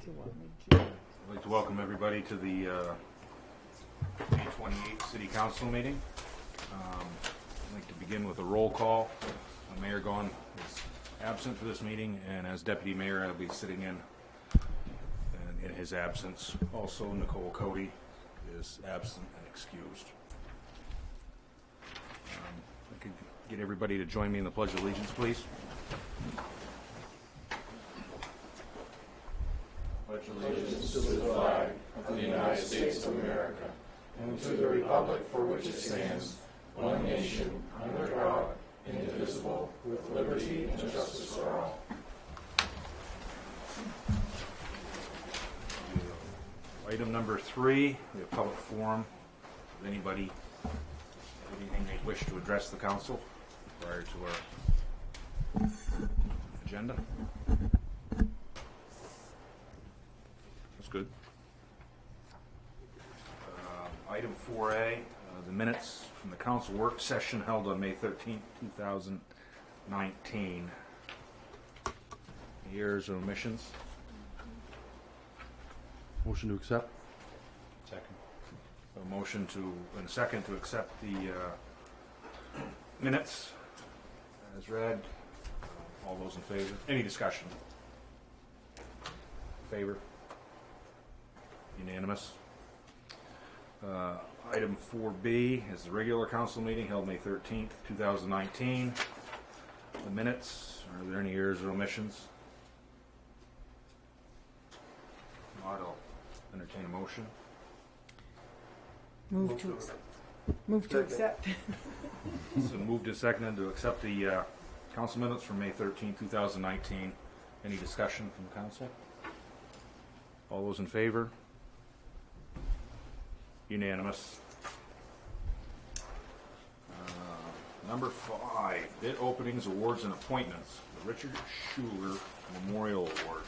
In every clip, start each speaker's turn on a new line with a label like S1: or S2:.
S1: I'd like to welcome everybody to the May 28th City Council meeting. I'd like to begin with a roll call. Mayor Gahn is absent for this meeting, and as Deputy Mayor, I'll be sitting in his absence. Also, Nicole Cody is absent and excused. I could get everybody to join me in the Pledge of Allegiance, please.
S2: Pledge allegiance to the flag of the United States of America and to the republic for which it stands, one nation, under God, indivisible, with liberty and justice for all.
S1: Item number 3, we have public forum. Does anybody have anything they wish to address the council prior to our agenda? That's good. Item 4A, the minutes from the council work session held on May 13th, 2019. Errors or omissions?
S3: Motion to accept.
S1: Second. A motion and a second to accept the minutes as read. All those in favor? Any discussion? Favor? Unanimous. Item 4B is the regular council meeting held May 13th, 2019. The minutes, are there any errors or omissions? Not, I'll entertain a motion.
S4: Move to accept.
S1: So moved and seconded to accept the council minutes from May 13th, 2019. Any discussion from the council? All those in favor? Unanimous. Number 5, bid openings, awards, and appointments. The Richard Schuler Memorial Award.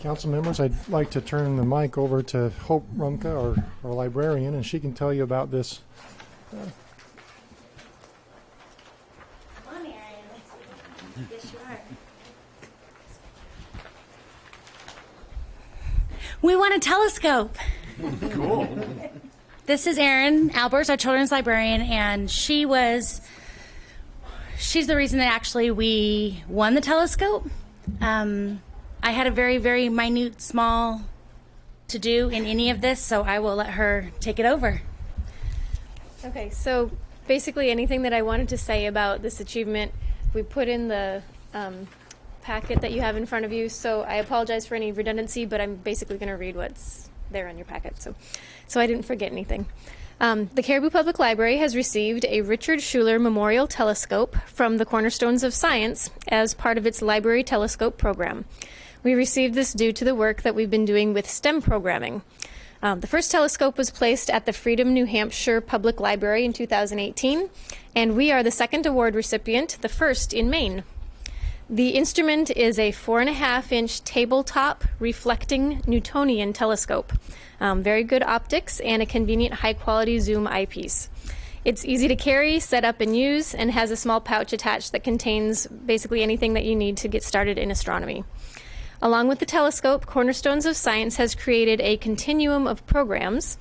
S5: Council members, I'd like to turn the mic over to Hope Rumka, our librarian, and she can tell you about this.
S6: Come on, Aaron. Yes, you are. We want a telescope.
S1: Cool.
S6: This is Erin Albers, our children's librarian, and she's the reason that actually we won the telescope. I had a very, very minute, small to do in any of this, so I will let her take it over.
S7: Okay, so basically anything that I wanted to say about this achievement, we put in the packet that you have in front of you, so I apologize for any redundancy, but I'm basically going to read what's there in your packet, so I didn't forget anything. The Caribou Public Library has received a Richard Schuler Memorial Telescope from the Cornerstones of Science as part of its Library Telescope program. We received this due to the work that we've been doing with STEM programming. The first telescope was placed at the Freedom, New Hampshire Public Library in 2018, and we are the second award recipient, the first in Maine. The instrument is a 4.5-inch tabletop reflecting Newtonian telescope. Very good optics and a convenient high-quality zoom eyepiece. It's easy to carry, set up, and use, and has a small pouch attached that contains basically anything that you need to get started in astronomy. Along with the telescope, Cornerstones of Science has created a continuum of programs,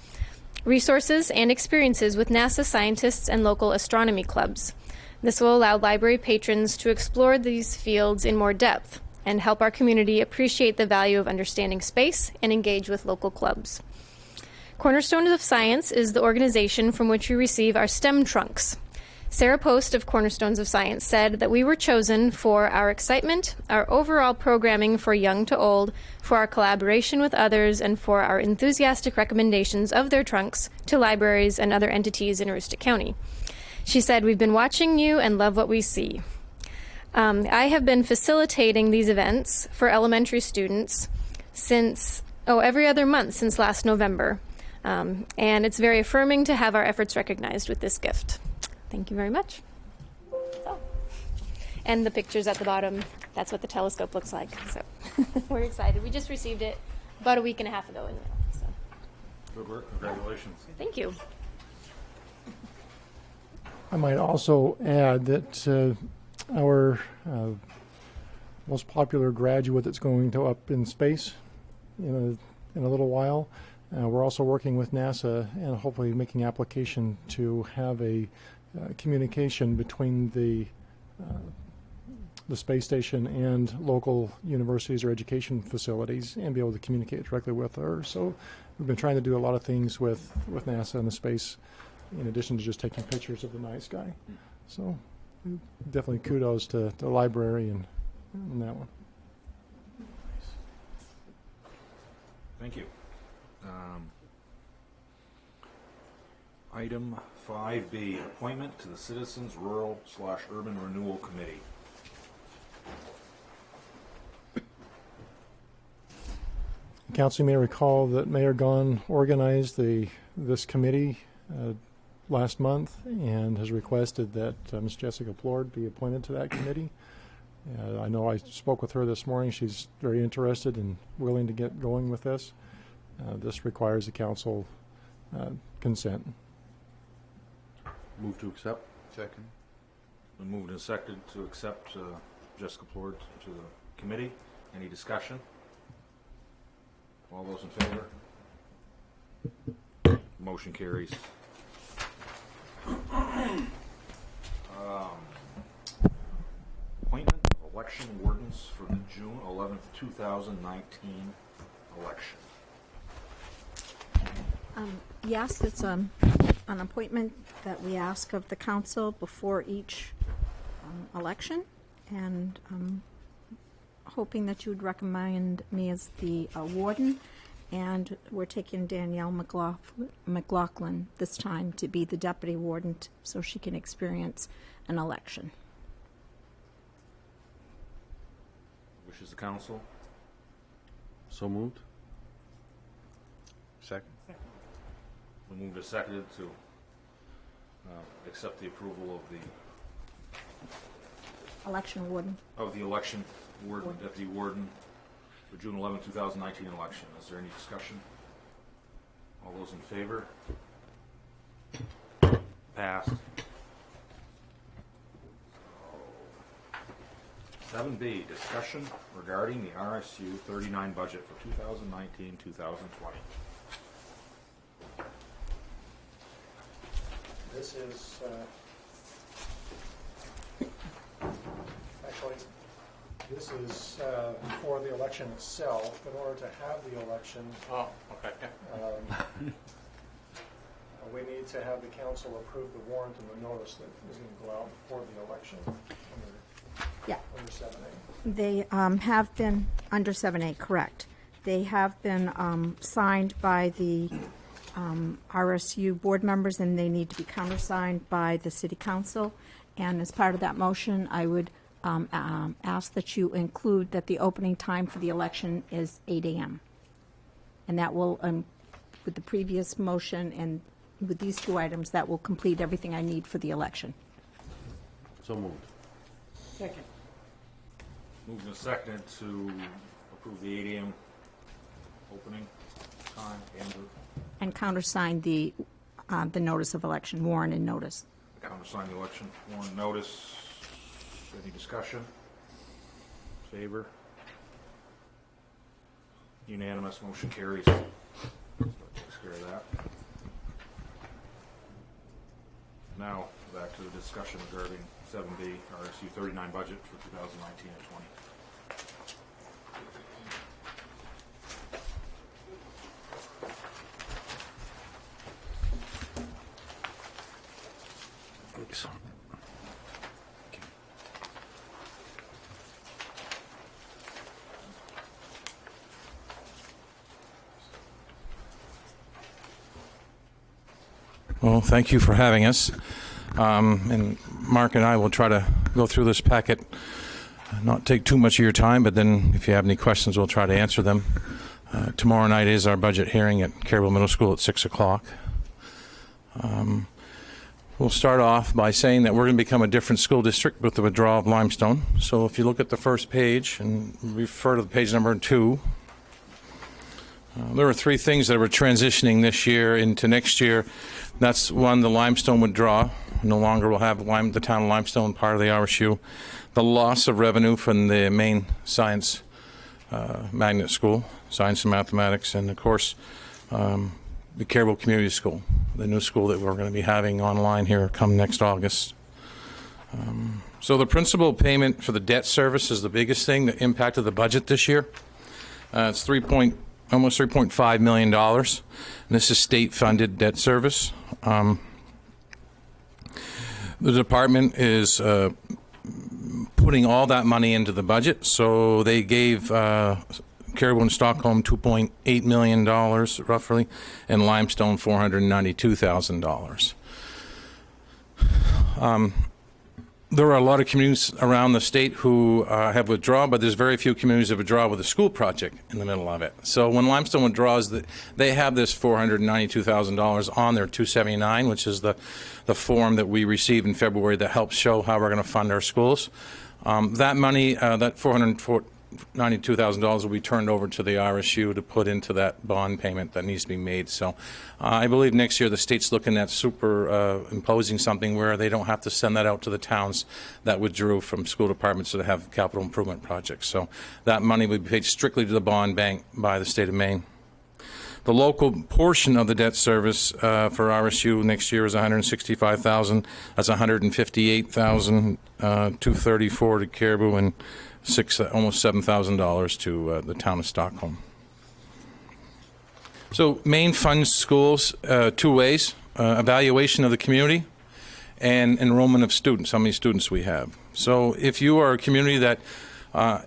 S7: resources, and experiences with NASA scientists and local astronomy clubs. This will allow library patrons to explore these fields in more depth and help our community appreciate the value of understanding space and engage with local clubs. Cornerstones of Science is the organization from which we receive our STEM trunks. Sarah Post of Cornerstones of Science said that we were chosen for our excitement, our overall programming for young to old, for our collaboration with others, and for our enthusiastic recommendations of their trunks to libraries and other entities in Aroostook County. She said, "We've been watching you and love what we see." I have been facilitating these events for elementary students since, every other month since last November. And it's very affirming to have our efforts recognized with this gift. Thank you very much. That's all. And the pictures at the bottom, that's what the telescope looks like. So we're excited. We just received it about a week and a half ago. So.
S1: Good work. Congratulations.
S7: Thank you.
S5: I might also add that our most popular graduate that's going to up in space in a little while. We're also working with NASA and hopefully making application to have a communication between the space station and local universities or education facilities and be able to communicate directly with her. So we've been trying to do a lot of things with NASA and the space in addition to just taking pictures of the night sky. So definitely kudos to the library and that one.
S1: Thank you. Item 5B, appointment to the Citizens Rural/Urban Renewal Committee.
S5: Council, you may recall that Mayor Gahn organized this committee last month and has requested that Ms. Jessica Plord be appointed to that committee. I know I spoke with her this morning. She's very interested and willing to get going with this. This requires the council consent.
S2: Move to accept.
S3: Second.
S1: Been moved and seconded to accept Jessica Plord to the committee. Any discussion? All those in favor? Motion carries. Appointment of election wardens for the June 11th, 2019 election.
S8: Yes, it's an appointment that we ask of the council before each election, and hoping that you would recommend me as the warden, and we're taking Danielle McLaughlin this time to be the deputy warden so she can experience an election.
S1: Wishes the council?
S2: So moved.
S3: Second.
S1: Been moved and seconded to accept the approval of
S8: Election warden.
S1: the election warden, deputy warden for June 11, 2019 election. Is there any discussion? All those in favor? Passed. 7B, discussion regarding the RSU 39 budget for 2019-2020.
S5: This is actually for the election itself. In order to have the election, we need to have the council approve the warrant and the notice that is going to go out before the election under 7A.
S8: They have been under 7A, correct. They have been signed by the RSU board members, and they need to be countersigned by the city council. And as part of that motion, I would ask that you include that the opening time for the election is 8 a.m. And that will, with the previous motion and with these two items, that will complete everything I need for the election.
S2: So moved.
S4: Second.
S1: Moved and seconded to approve the 8 a.m. opening time. Andrew?
S8: And countersign the notice of election, warrant and notice.
S1: Countersign the election warrant notice. Any discussion? Favor? Unanimous. Motion carries. So that takes care of that. Now, back to the discussion regarding 7B, RSU 39 budget for 2019 and 20.
S2: Thanks.
S9: Well, thank you for having us. And Mark and I will try to go through this packet, not take too much of your time, but then if you have any questions, we'll try to answer them. Tomorrow night is our budget hearing at Carroll Middle School at 6 o'clock. We'll start off by saying that we're going to become a different school district with the withdrawal of Limestone. So if you look at the first page and refer to the page number 2, There were three things that were transitioning this year into next year. That's one, the limestone withdrawal. No longer will have the town of Limestone part of the RSU. The loss of revenue from the main science magnet school, science and mathematics, and of course, the Caribou Community School, the new school that we're going to be having online here come next August. So the principal payment for the debt service is the biggest thing that impacted the budget this year. It's almost $3.5 million. And this is state-funded debt service. The department is putting all that money into the budget. So they gave Caribou and Stockholm $2.8 million, roughly, and Limestone $492,000. There are a lot of communities around the state who have withdrawn, but there's very few communities that withdraw with a school project in the middle of it. So when Limestone withdraws, they have this $492,000 on their 279, which is the form that we received in February that helps show how we're going to fund our schools. That money, that $492,000 will be turned over to the RSU to put into that bond payment that needs to be made. So I believe next year the state's looking at imposing something where they don't have to send that out to the towns that withdrew from school departments that have capital improvement projects. So that money will be paid strictly to the bond bank by the state of Maine. The local portion of the debt service for RSU next year is $165,000. That's $158,234 to Caribou and almost $7,000 to the town of Stockholm. So Maine funds schools two ways: evaluation of the community and enrollment of students. How many students we have. So if you are a community that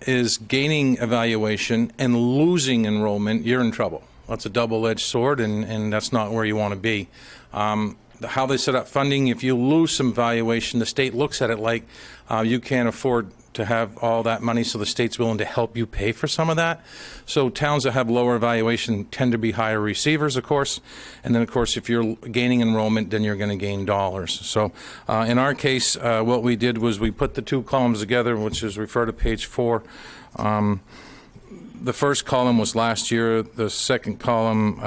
S9: is gaining evaluation and losing enrollment, you're in trouble. That's a double-edged sword, and that's not where you want to be. How they set up funding, if you lose some valuation, the state looks at it like you can't afford to have all that money, so the state's willing to help you pay for some of that. So towns that have lower valuation tend to be higher receivers, of course. And then, of course, if you're gaining enrollment, then you're going to gain dollars. So in our case, what we did was we put the two columns together, which is refer to page 4. The first column was last year. The second column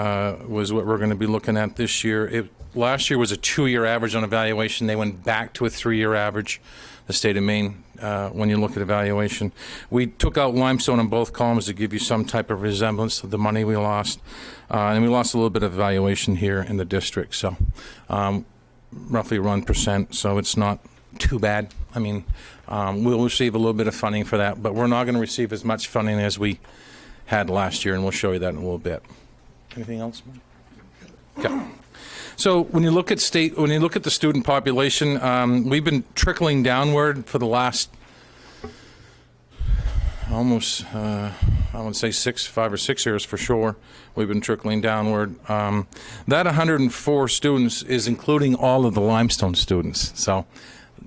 S9: was what we're going to be looking at this year. Last year was a 2-year average on evaluation. They went back to a 3-year average, the state of Maine, when you look at evaluation. We took out limestone in both columns to give you some type of resemblance to the money we lost. And we lost a little bit of evaluation here in the district, so roughly 1%, so it's not too bad. I mean, we'll receive a little bit of funding for that, but we're not going to receive as much funding as we had last year, and we'll show you that in a little bit. Anything else? Okay. So when you look at the student population, we've been trickling downward for the last almost, I would say 5 or 6 years for sure. We've been trickling downward. That 104 students is including all of the Limestone students. So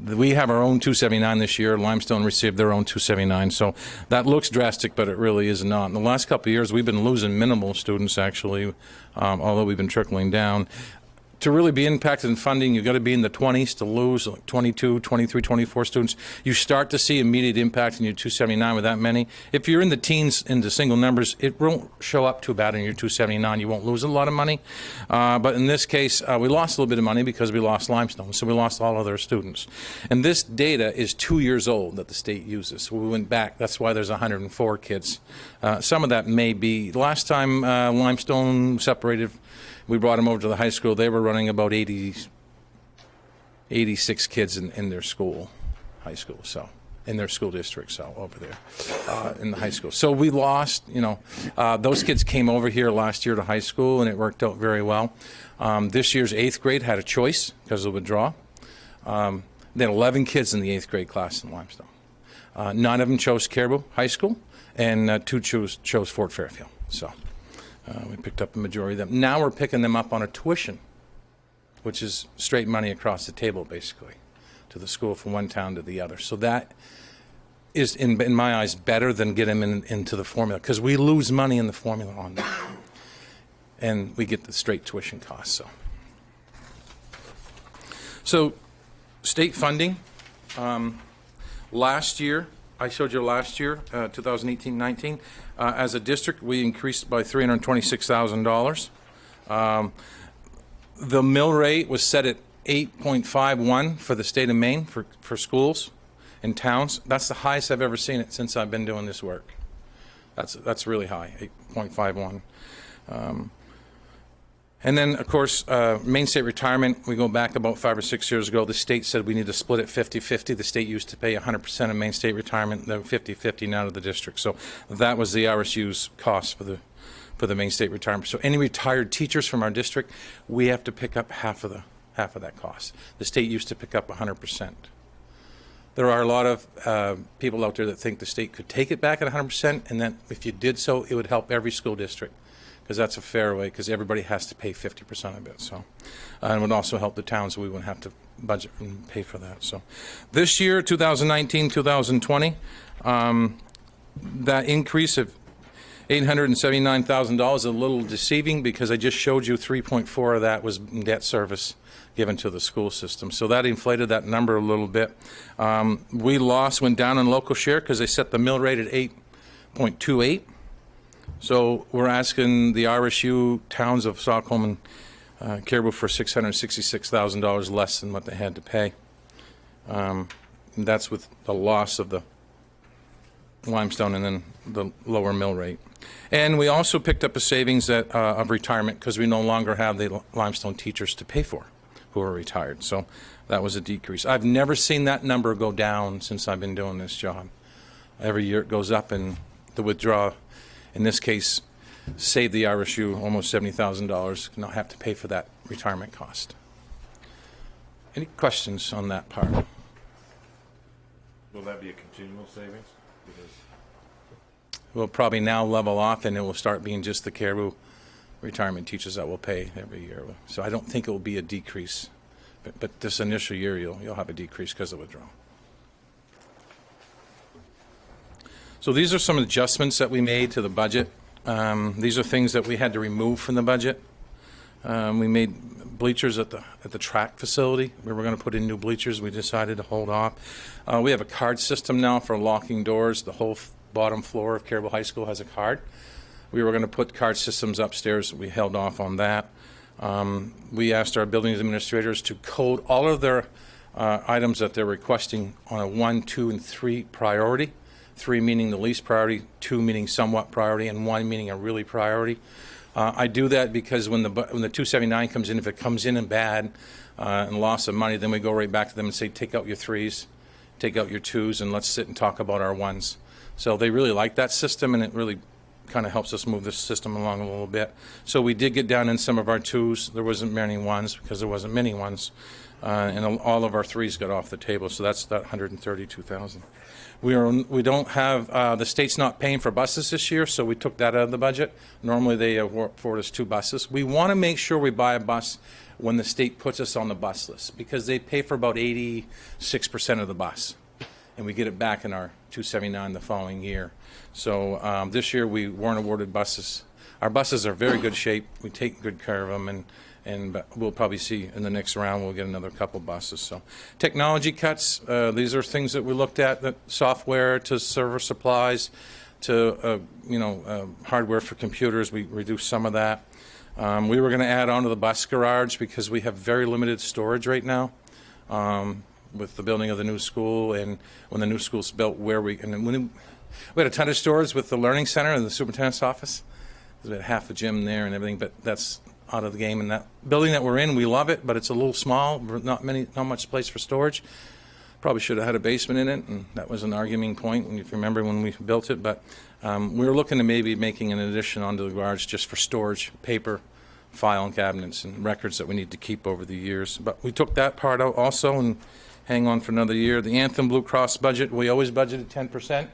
S9: we have our own 279 this year. Limestone received their own 279. So that looks drastic, but it really is not. In the last couple of years, we've been losing minimal students, actually, although we've been trickling down. To really be impacted in funding, you've got to be in the 20s to lose like 22, 23, 24 students. You start to see immediate impact in your 279 with that many. If you're in the teens into single numbers, it won't show up too bad in your 279. You won't lose a lot of money. But in this case, we lost a little bit of money because we lost Limestone, so we lost all of their students. And this data is 2 years old that the state uses. So we went back. That's why there's 104 kids. Some of that may be, the last time Limestone separated, we brought them over to the high school. They were running about 86 kids in their school, high school, so in their school district, so over there in the high school. So we lost, those kids came over here last year to high school, and it worked out very well. This year's 8th grade had a choice because of the withdrawal. They had 11 kids in the 8th grade class in Limestone. 9 of them chose Caribou High School, and 2 chose Fort Fairfield. So. We picked up the majority of them. Now we're picking them up on a tuition, which is straight money across the table, basically, to the school from one town to the other. So that is, in my eyes, better than get them into the formula, because we lose money in the formula on that. And we get the straight tuition costs. So state funding, last year I showed you last year, 2018-19. As a district, we increased by $326,000. The mill rate was set at 8.51 for the state of Maine for schools and towns. That's the highest I've ever seen it since I've been doing this work. That's really high, 8.51. And then, of course, Maine State Retirement, we go back about 5 or 6 years ago. The state said we need to split it 50-50. The state used to pay 100% of Maine State Retirement, the 50-50 now to the district. So that was the RSU's cost for the Maine State Retirement. So any retired teachers from our district, we have to pick up half of that cost. The state used to pick up 100%. There are a lot of people out there that think the state could take it back at 100%, and that if you did so, it would help every school district, because that's a fair way, because everybody has to pay 50% of it. So, and it would also help the towns, so we wouldn't have to budget and pay for that. So this year, 2019, 2020, that increase of $879,000 is a little deceiving, because I just showed you 3.4 of that was debt service given to the school system. So that inflated that number a little bit. We went down in local share because they set the mill rate at 8.28. So we're asking the RSU towns of Stockholm and Caribou for $666,000 less than what they had to pay. And that's with the loss of the limestone and then the lower mill rate. And we also picked up a savings of retirement, because we no longer have the limestone teachers to pay for who are retired. So that was a decrease. I've never seen that number go down since I've been doing this job. Every year it goes up, and the withdrawal, in this case, saved the RSU almost $70,000, not have to pay for that retirement cost. Any questions on that part?
S1: Will that be a continual savings? Because
S9: We'll probably now level off, and it will start being just the Caribou retirement teachers that will pay every year. So I don't think it will be a decrease, but this initial year you'll have a decrease because of withdrawal. So these are some adjustments that we made to the budget. These are things that we had to remove from the budget. We made bleachers at the track facility. We were going to put in new bleachers. We decided to hold off. We have a card system now for locking doors. The whole bottom floor of Caribou High School has a card. We were going to put card systems upstairs. We held off on that. We asked our building administrators to code all of their items that they're requesting on a 1, 2, and 3 priority. 3 meaning the least priority, 2 meaning somewhat priority, and 1 meaning a really priority. I do that because when the 279 comes in, if it comes in bad and loss of money, then we go right back to them and say, take out your 3s, take out your 2s, and let's sit and talk about our 1s. So they really like that system, and it really kind of helps us move this system along a little bit. So we did get down in some of our 2s. There wasn't many 1s because there wasn't many 1s. And all of our 3s got off the table, so that's that $132,000. We don't have the state's not paying for buses this year, so we took that out of the budget. Normally they afford us 2 buses. We want to make sure we buy a bus when the state puts us on the bus list, because they pay for about 86% of the bus, and we get it back in our 279 the following year. So this year we weren't awarded buses. Our buses are very good shape. We take good care of them, and we'll probably see in the next round we'll get another couple buses. So technology cuts, these are things that we looked at, that software to server supplies to hardware for computers. We reduced some of that. We were going to add on to the bus garage because we have very limited storage right now with the building of the new school, and when the new school's built, we had a ton of storage with the learning center and the superintendent's office. We had half a gym there and everything, but that's out of the game. And that building that we're in, we love it, but it's a little small. Not much place for storage. Probably should have had a basement in it, and that was an arguing point, if you remember when we built it. But we were looking to maybe making an addition onto the garage just for storage, paper, file cabinets, and records that we need to keep over the years. But we took that part out also and hang on for another year. The Anthem Blue Cross budget, we always budgeted 10%,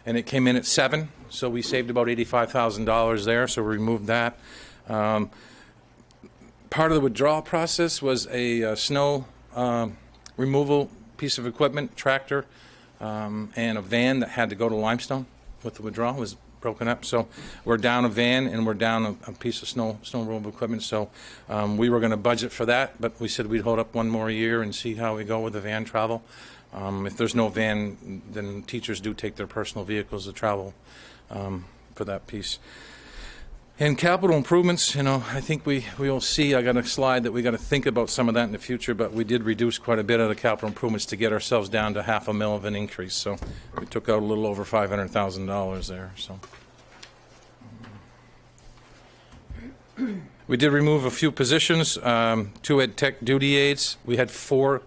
S9: and it came in at 7%, so we saved about $85,000 there, so we removed that. Part of the withdrawal process was a snow removal piece of equipment, tractor, and a van that had to go to limestone with the withdrawal. It was broken up, so we're down a van and we're down a piece of snow removal equipment. So we were going to budget for that, but we said we'd hold up one more year and see how we go with the van travel. If there's no van, then teachers do take their personal vehicles to travel for that piece. And capital improvements, I think we will see, I got a slide that we got to think about some of that in the future, but we did reduce quite a bit of the capital improvements to get ourselves down to $500,000 of an increase. So we took out a little over $500,000 there. So we did remove a few positions, 2 ed tech duty aides. We had 4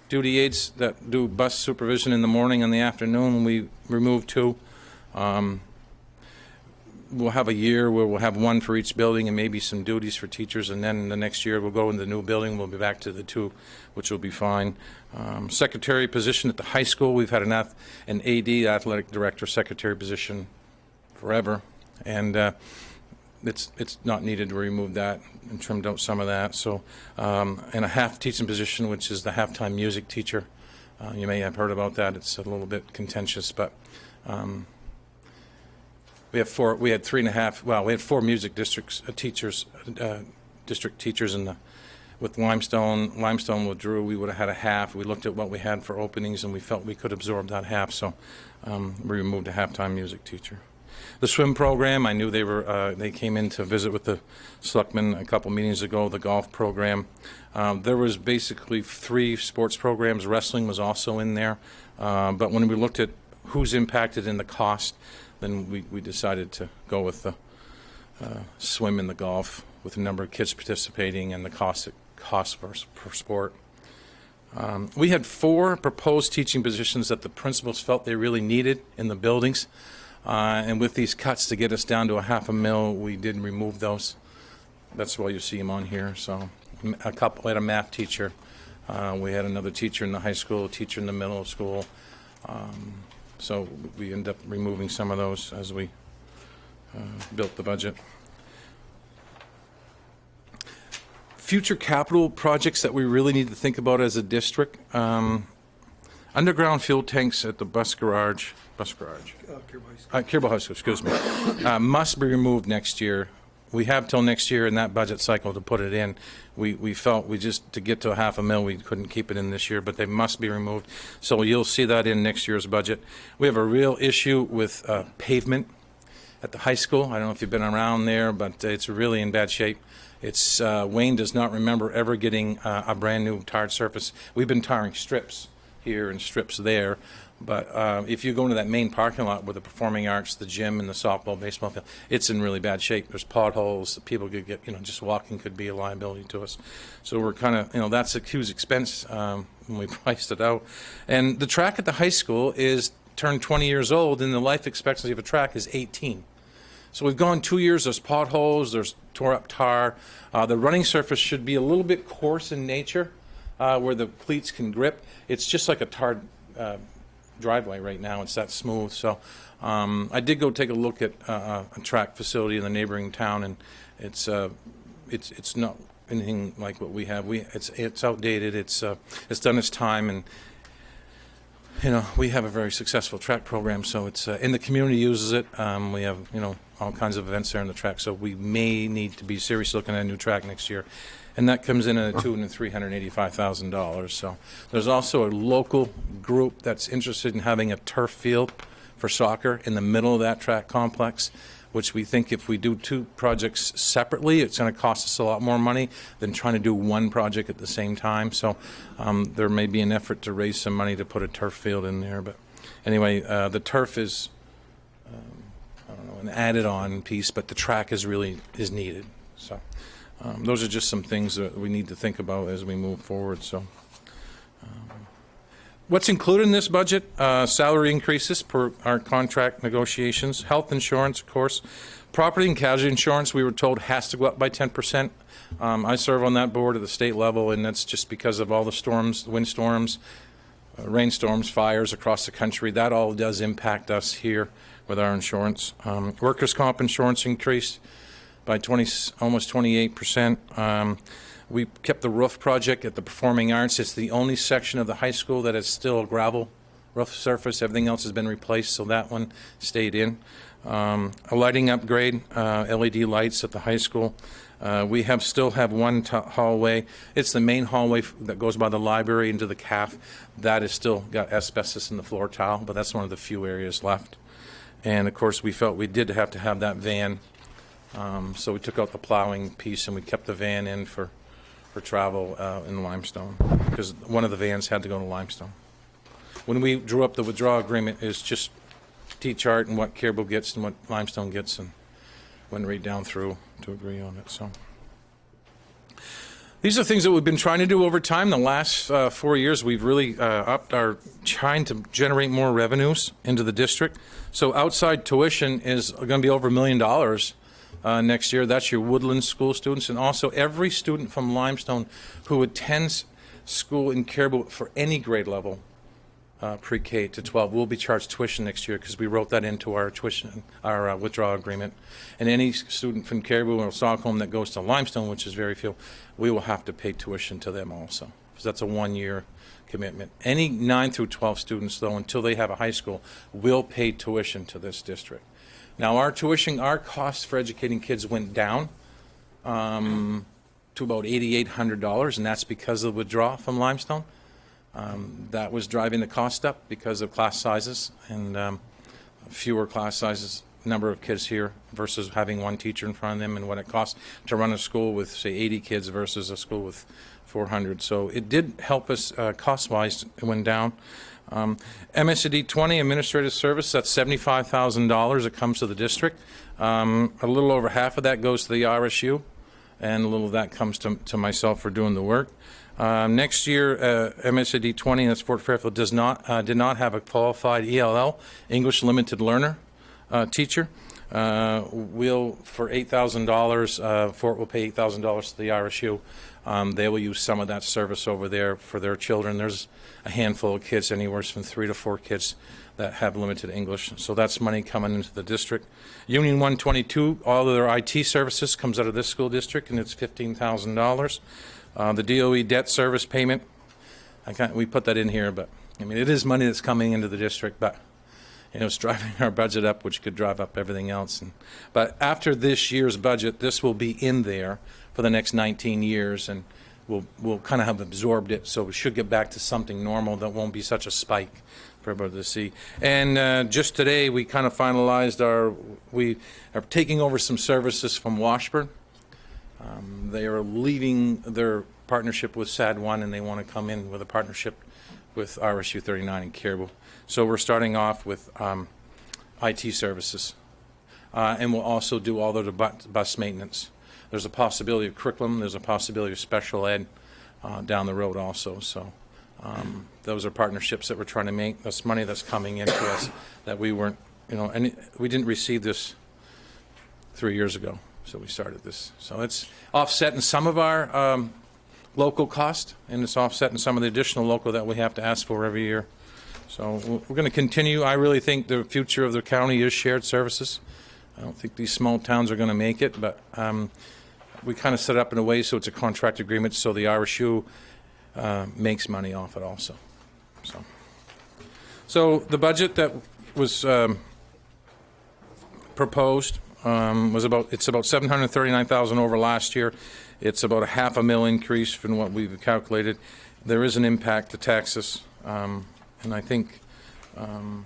S9: duty aides that do bus supervision in the morning and the afternoon. We removed 2. We'll have a year where we'll have 1 for each building and maybe some duties for teachers, and then the next year we'll go in the new building. We'll be back to the 2, which will be fine. Secretary position at the high school, we've had an AD, athletic director, secretary position forever, and it's not needed to remove that and trimmed out some of that. So, and a half teaching position, which is the halftime music teacher. You may have heard about that. It's a little bit contentious, but we had 3.5. Well, we had 4 music districts teachers, district teachers with Limestone withdrew. We would have had a half. We looked at what we had for openings, and we felt we could absorb that half. So we removed a halftime music teacher. The swim program, I knew they came in to visit with the selectmen a couple meetings ago. The golf program, there was basically 3 sports programs. Wrestling was also in there, but when we looked at who's impacted in the cost, then we decided to go with the swim and the golf, with the number of kids participating and the cost per sport. We had 4 proposed teaching positions that the principals felt they really needed in the buildings, and with these cuts to get us down to $500,000, we did remove those. That's why you see them on here. So we had a math teacher, we had another teacher in the high school, a teacher in the middle school. So we end up removing some of those as we built the budget. Future capital projects that we really need to think about as a district. Underground fuel tanks at the Kerbal High School, excuse me, must be removed next year. We have till next year in that budget cycle to put it in. We felt to get to $500,000, we couldn't keep it in this year, but they must be removed. So you'll see that in next year's budget. We have a real issue with pavement at the high school. I don't know if you've been around there, but it's really in bad shape. It's Wayne does not remember ever getting a brand new tarred surface. We've been tarring strips here and strips there. But if you go into that main parking lot with the performing arts, the gym, and the softball, baseball field, it's in really bad shape. There's potholes. People could get, just walking could be a liability to us. So we're kind of, that's a huge expense when we priced it out. And the track at the high school is turned 20 years old, and the life expectancy of a track is 18. So we've gone 2 years. There's potholes. There's tore up tar. The running surface should be a little bit coarse in nature, where the cleats can grip. It's just like a tarred driveway right now. It's that smooth. So I did go take a look at a track facility in the neighboring town, and it's not anything like what we have. It's outdated. It's done its time, and we have a very successful track program. So it's and the community uses it. We have all kinds of events there on the track. So we may need to be seriously looking at a new track next year. And that comes in at $385,000. So there's also a local group that's interested in having a turf field for soccer in the middle of that track complex, which we think if we do 2 projects separately, it's going to cost us a lot more money than trying to do 1 project at the same time. So there may be an effort to raise some money to put a turf field in there. But anyway, the turf is, an added-on piece, but the track is needed. So. Those are just some things that we need to think about as we move forward. So, what's included in this budget? Salary increases per our contract negotiations, health insurance, of course, property and casualty insurance. We were told has to go up by 10%. I serve on that board at the state level, and that's just because of all the storms, windstorms, rainstorms, fires across the country. That all does impact us here with our insurance. Workers' comp insurance increased by almost 28%. We kept the roof project at the Performing Arts. It's the only section of the high school that is still gravel roof surface. Everything else has been replaced, so that one stayed in. A lighting upgrade, LED lights at the high school. We still have one hallway. It's the main hallway that goes by the library into the CAF. That has still got asbestos in the floor tile, but that's one of the few areas left. And, of course, we felt we did have to have that van, so we took out the plowing piece and we kept the van in for travel in Limestone, because one of the vans had to go to Limestone. When we drew up the withdrawal agreement, it's just T-chart and what Caribou gets and what Limestone gets, and went right down through to agree on it. So these are things that we've been trying to do over time. The last 4 years, we've really upped our trying to generate more revenues into the district. So outside tuition is going to be over $1 million next year. That's your Woodland School students, and also every student from Limestone who attends school in Caribou for any grade level, pre-K to 12, will be charged tuition next year, because we wrote that into our tuition, our withdrawal agreement. And any student from Caribou or Stockholm that goes to Limestone, which is very few, we will have to pay tuition to them also, because that's a 1-year commitment. Any 9 through 12 students, though, until they have a high school, will pay tuition to this district. Now, our costs for educating kids went down to about $8,800, and that's because of the withdrawal from Limestone. That was driving the cost up because of class sizes and fewer class sizes, number of kids here versus having one teacher in front of them, and what it costs to run a school with, say, 80 kids versus a school with 400. So it did help us cost-wise. It went down. MSD 20, administrative service, that's $75,000 that comes to the district. A little over half of that goes to the RSU, and a little of that comes to myself for doing the work. Next year, MSD 20, that's Fort Fairfield, did not have a qualified ELL, English Limited Learner teacher. We'll, for $8,000, Fort will pay $8,000 to the RSU. They will use some of that service over there for their children. There's a handful of kids, anywhere from 3 to 4 kids, that have limited English. So that's money coming into the district. Union 122, all of their IT services comes out of this school district, and it's $15,000. The DOE debt service payment, we put that in here, but I mean, it is money that's coming into the district, but it's driving our budget up, which could drive up everything else. But after this year's budget, this will be in there for the next 19 years, and we'll kind of have absorbed it, so we should get back to something normal that won't be such a spike for everybody to see. And just today, we kind of finalized we are taking over some services from Washburn. They are leaving their partnership with SAD1, and they want to come in with a partnership with RSU 39 in Caribou. So we're starting off with IT services, and we'll also do all the bus maintenance. There's a possibility of curriculum. There's a possibility of special ed down the road also. So those are partnerships that we're trying to make. That's money that's coming into us that we weren't, and we didn't receive this 3 years ago. So we started this. So it's offsetting some of our local cost, and it's offsetting some of the additional local that we have to ask for every year. So we're going to continue. I really think the future of the county is shared services. I don't think these small towns are going to make it, but we kind of set it up in a way so it's a contract agreement, so the RSU makes money off it also. So the budget that was proposed it's about $739,000 over last year. It's about a $500,000 increase from what we've calculated. There is an impact to taxes, and I think the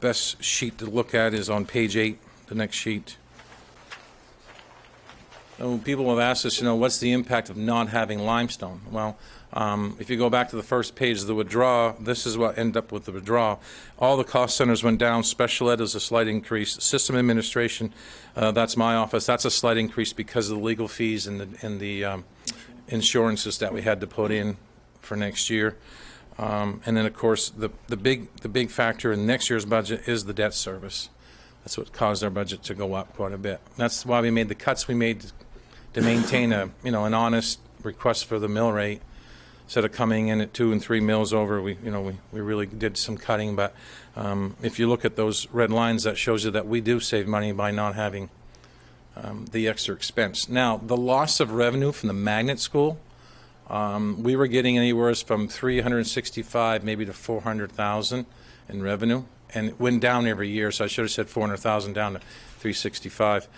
S9: best sheet to look at is on page 8, the next sheet. People have asked us, what's the impact of not having limestone? Well, if you go back to the first page of the withdrawal, this is what ended up with the withdrawal. All the cost centers went down. Special ed is a slight increase. System administration, that's my office. That's a slight increase because of the legal fees and the insurances that we had to put in for next year. And then, of course, the big factor in next year's budget is the debt service. That's what caused our budget to go up quite a bit. That's why we made the cuts we made to maintain an honest request for the mill rate. Instead of coming in at 2 and 3 mills over, we really did some cutting. But if you look at those red lines, that shows you that we do save money by not having the extra expense. Now, the loss of revenue from the magnet school, We were getting anywhere from 365 maybe to 400,000 in revenue, and it went down every year, so I should have said 400,000 down to 365.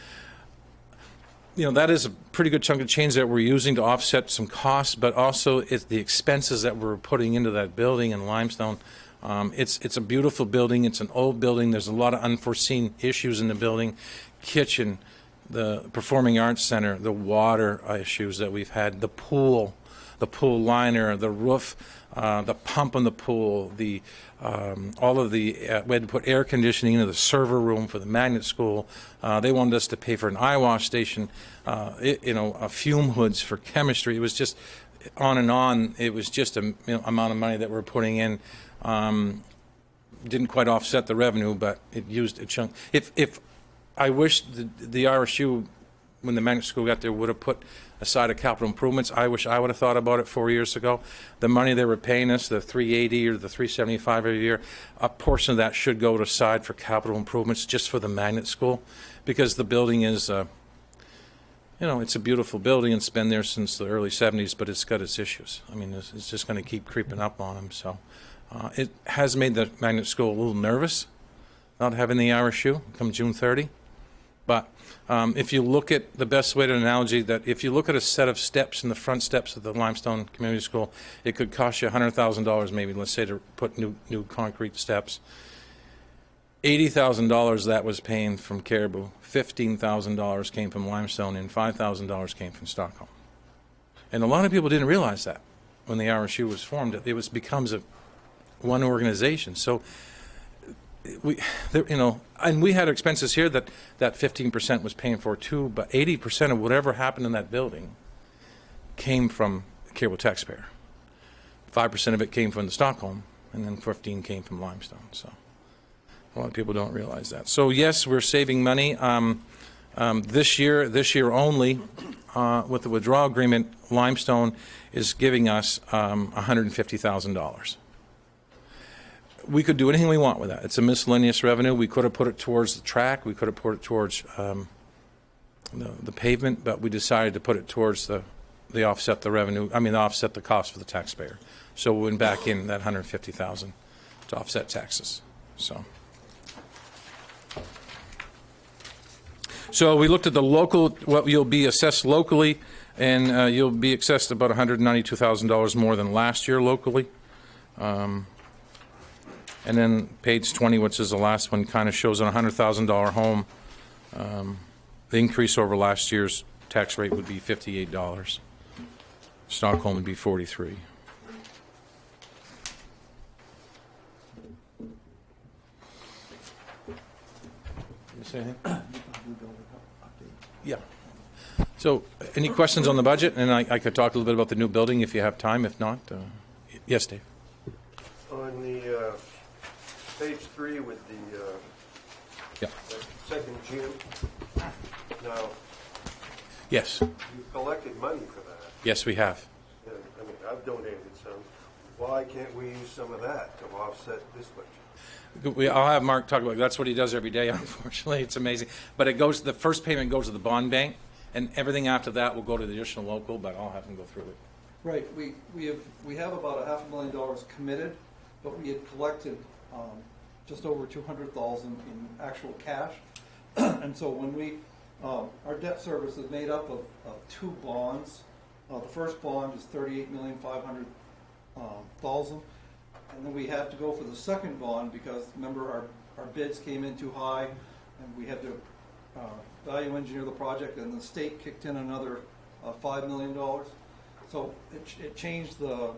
S9: That is a pretty good chunk of change that we're using to offset some costs, but also it's the expenses that we're putting into that building in Limestone. It's a beautiful building. It's an old building. There's a lot of unforeseen issues in the building. Kitchen, the Performing Arts Center, the water issues that we've had, the pool liner, the roof, the pump in the pool, all of the we had to put air conditioning into the server room for the magnet school. They wanted us to pay for an eye wash station, fume hoods for chemistry. It was just on and on. It was just a amount of money that we're putting in. Didn't quite offset the revenue, but it used a chunk. If I wish the RSU, when the magnet school got there, would have put aside of capital improvements. I wish I would have thought about it 4 years ago. The money they were paying us, the $380 or the $375 every year, a portion of that should go aside for capital improvements just for the magnet school, because the building is, it's a beautiful building. It's been there since the early 70s, but it's got its issues. I mean, it's just going to keep creeping up on them. So it has made the magnet school a little nervous, not having the RSU come June 30. But if you look at the best way to analogy that if you look at a set of steps in the front steps of the Limestone Community School, it could cost you $100,000 maybe, let's say, to put new concrete steps. $80,000 that was paying from Caribou, $15,000 came from Limestone, and $5,000 came from Stockholm. And a lot of people didn't realize that when the RSU was formed. It becomes one organization. So and we had expenses here that 15% was paying for too, but 80% of whatever happened in that building came from the Caribou taxpayer. 5% of it came from the Stockholm, and then 15 came from Limestone. So a lot of people don't realize that. So yes, we're saving money. This year only, with the withdrawal agreement, Limestone is giving us $150,000. We could do anything we want with that. It's a miscellaneous revenue. We could have put it towards the track. We could have put it towards the pavement, but we decided to put it towards the offset the revenue. Offset the cost for the taxpayer. So we went back in that $150,000 to offset taxes. So we looked at the local, what you'll be assessed locally, and you'll be assessed about $192,000 more than last year locally. And then page 20, which is the last one, kind of shows on a $100,000 home, the increase over last year's tax rate would be $58. Stockholm would be $43. You say anything? Yeah. So, any questions on the budget? And I could talk a little bit about the new building if you have time. If not, yes, Dave.
S2: On the page 3 with the second gym. Now,
S9: yes.
S2: you've collected money for that.
S9: Yes, we have.
S2: And, I've donated some. Why can't we use some of that to offset this budget?
S9: I'll have Mark talk about it. That's what he does every day, unfortunately. It's amazing. But the first payment goes to the bond bank, and everything after that will go to the additional local, but I'll have him go through it.
S3: Right. We have about $500,000 committed, but we had collected just over $200,000 in actual cash. And so when our debt service is made up of two bonds. The first bond is $38,500,000, and then we have to go for the second bond because remember our bids came in too high, and we had to value engineer the project, and the state kicked in another $5 million. So it changed our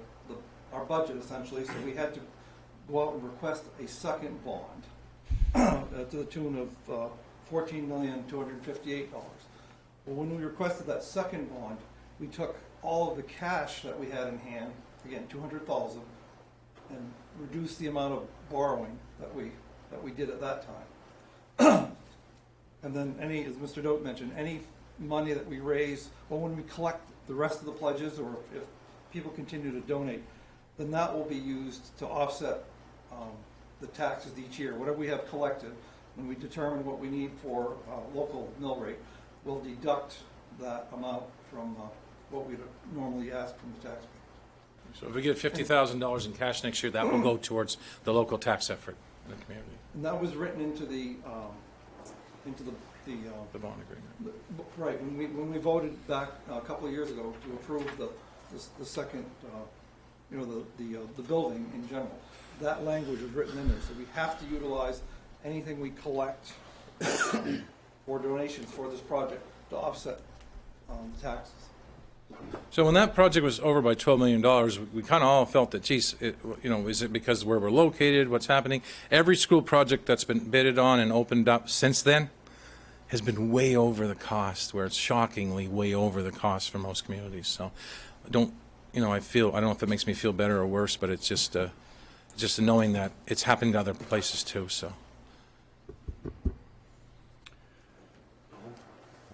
S3: budget essentially. So we had to go out and request a second bond to the tune of $14,258,000. Well, when we requested that second bond, we took all of the cash that we had in hand, again $200,000, and reduced the amount of borrowing that we did at that time. And then as Mr. Doak mentioned, any money that we raise, or when we collect the rest of the pledges, or if people continue to donate, then that will be used to offset the taxes each year. Whatever we have collected, when we determine what we need for local mill rate, we'll deduct that amount from what we'd normally ask from the taxpayer.
S9: So if we get $50,000 in cash next year, that will go towards the local tax effort in the community,
S3: And that was written into the
S9: the bond agreement.
S3: right, when we voted back a couple of years ago to approve the second, the building in general. That language is written in there, so we have to utilize anything we collect for donations for this project to offset taxes.
S9: So when that project was over by $12 million, we kind of all felt that, geez, is it because where we're located, what's happening? Every school project that's been bidded on and opened up since then has been way over the cost, where it's shockingly way over the cost for most communities. So I don't know if it makes me feel better or worse, but it's just knowing that it's happened to other places too, so.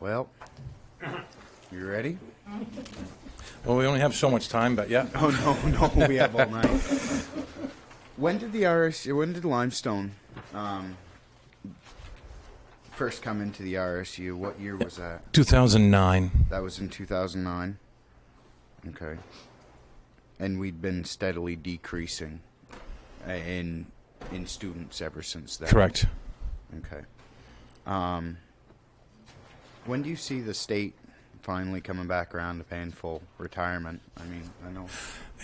S2: Well, you ready?
S9: Well, we only have so much time, but yeah.
S2: Oh, no, we have all night. When did Limestone first come into the RSU? What year was that?
S9: 2009.
S2: That was in 2009? Okay. And we'd been steadily decreasing in students ever since then?
S9: Correct.
S2: Okay. When do you see the state finally coming back around to paying full retirement? I mean, I know.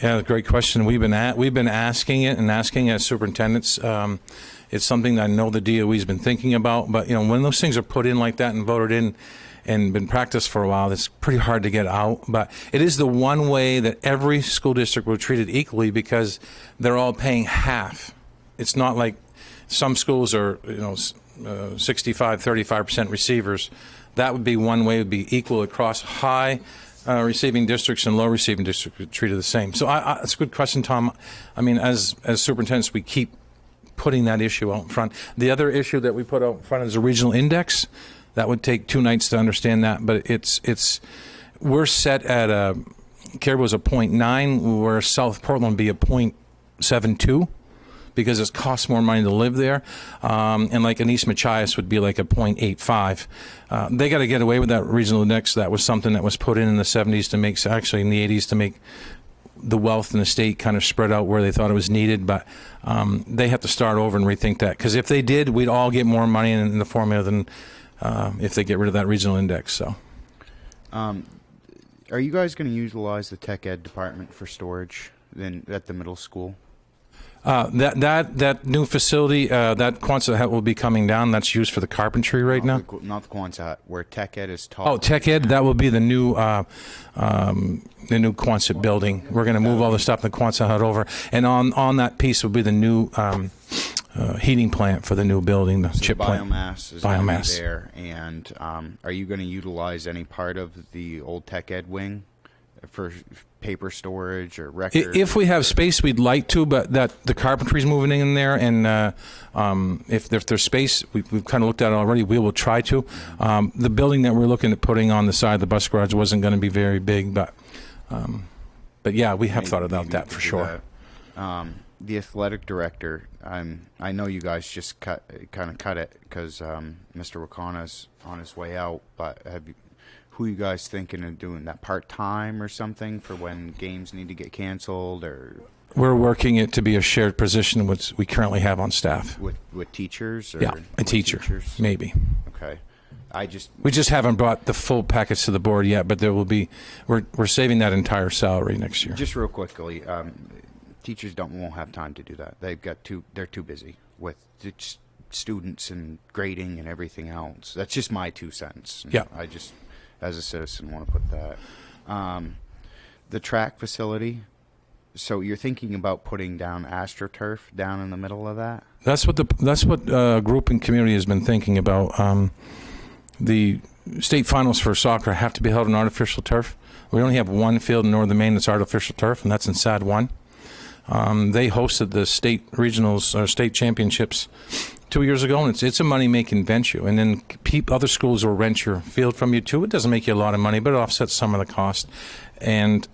S9: Yeah, great question. We've been asking it as superintendents. It's something that I know the DOE's been thinking about. But when those things are put in like that and voted in and been practiced for a while, it's pretty hard to get out. But it is the one way that every school district will treat it equally, because they're all paying half. It's not like some schools are 65-35% receivers. That would be one way. It would be equal across high receiving districts and low receiving districts treated the same. So it's a good question, Tom. I mean, as superintendents, we keep putting that issue out in front. The other issue that we put out in front is a regional index. That would take 2 nights to understand that, but we're set at Caribou is a 0.9, where South Portland would be a 0.72. Because it costs more money to live there. And like an East Machias would be like a 0.85. They got to get away with that regional index. That was something that was put in the 70s to make, actually in the 80s, to make the wealth in the state kind of spread out where they thought it was needed. But they have to start over and rethink that. Because if they did, we'd all get more money in the formula than if they get rid of that regional index. So,
S2: are you guys going to utilize the tech ed department for storage at the middle school?
S9: That new facility, that Quonset hut will be coming down. That's used for the carpentry right now.
S2: Not the Quonset hut, where tech ed is taught.
S9: Oh, tech ed, that will be the new Quonset building. We're going to move all the stuff in the Quonset hut over, and on that piece will be the new heating plant for the new building, the chip plant.
S2: Biomass is going to be there. And are you going to utilize any part of the old tech ed wing for paper storage or records?
S9: If we have space, we'd like to, but that the carpentry's moving in there, and if there's space, we've kind of looked at it already. We will try to. The building that we're looking at putting on the side of the bus garage wasn't going to be very big, but yeah, we have thought about that for sure.
S2: The athletic director, I know you guys just cut it because Mr. Wakana's on his way out, but who are you guys thinking of doing that part-time or something for when games need to get canceled? Or
S9: we're working it to be a shared position which we currently have on staff
S2: with teachers? Or
S9: yeah, a teacher, maybe.
S2: Okay.
S9: We just haven't brought the full package to the board yet, but there will be. We're saving that entire salary next year.
S2: Just real quickly, teachers won't have time to do that. They're too busy with students and grading and everything else. That's just my 2 cents.
S9: Yeah.
S2: I just, as a citizen, want to put that. The track facility. So you're thinking about putting down AstroTurf down in the middle of that?
S9: That's what group and community has been thinking about. The state finals for soccer have to be held on artificial turf. We only have one field in northern Maine that's artificial turf, and that's in SAD 1. They hosted the state regionals or state championships 2 years ago, and it's a money-making venture. And then other schools will rent your field from you too. It doesn't make you a lot of money, but it offsets some of the cost. And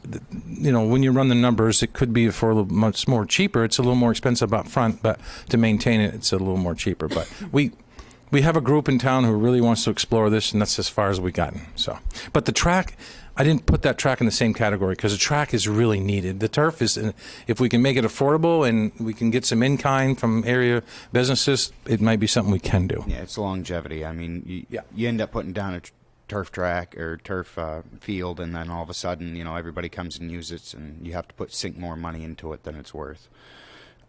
S9: when you run the numbers, it could be for a little much more cheaper. It's a little more expensive up front, but to maintain it, it's a little more cheaper. But we have a group in town who really wants to explore this, and that's as far as we've gotten. So, but the track, I didn't put that track in the same category because the track is really needed. The turf is, if we can make it affordable and we can get some in-kind from area businesses, it might be something we can do.
S10: Yeah, it's longevity. I mean,
S9: Yeah.
S10: you end up putting down a turf track or turf field, and then all of a sudden, everybody comes and uses it, and you have to sink more money into it than it's worth.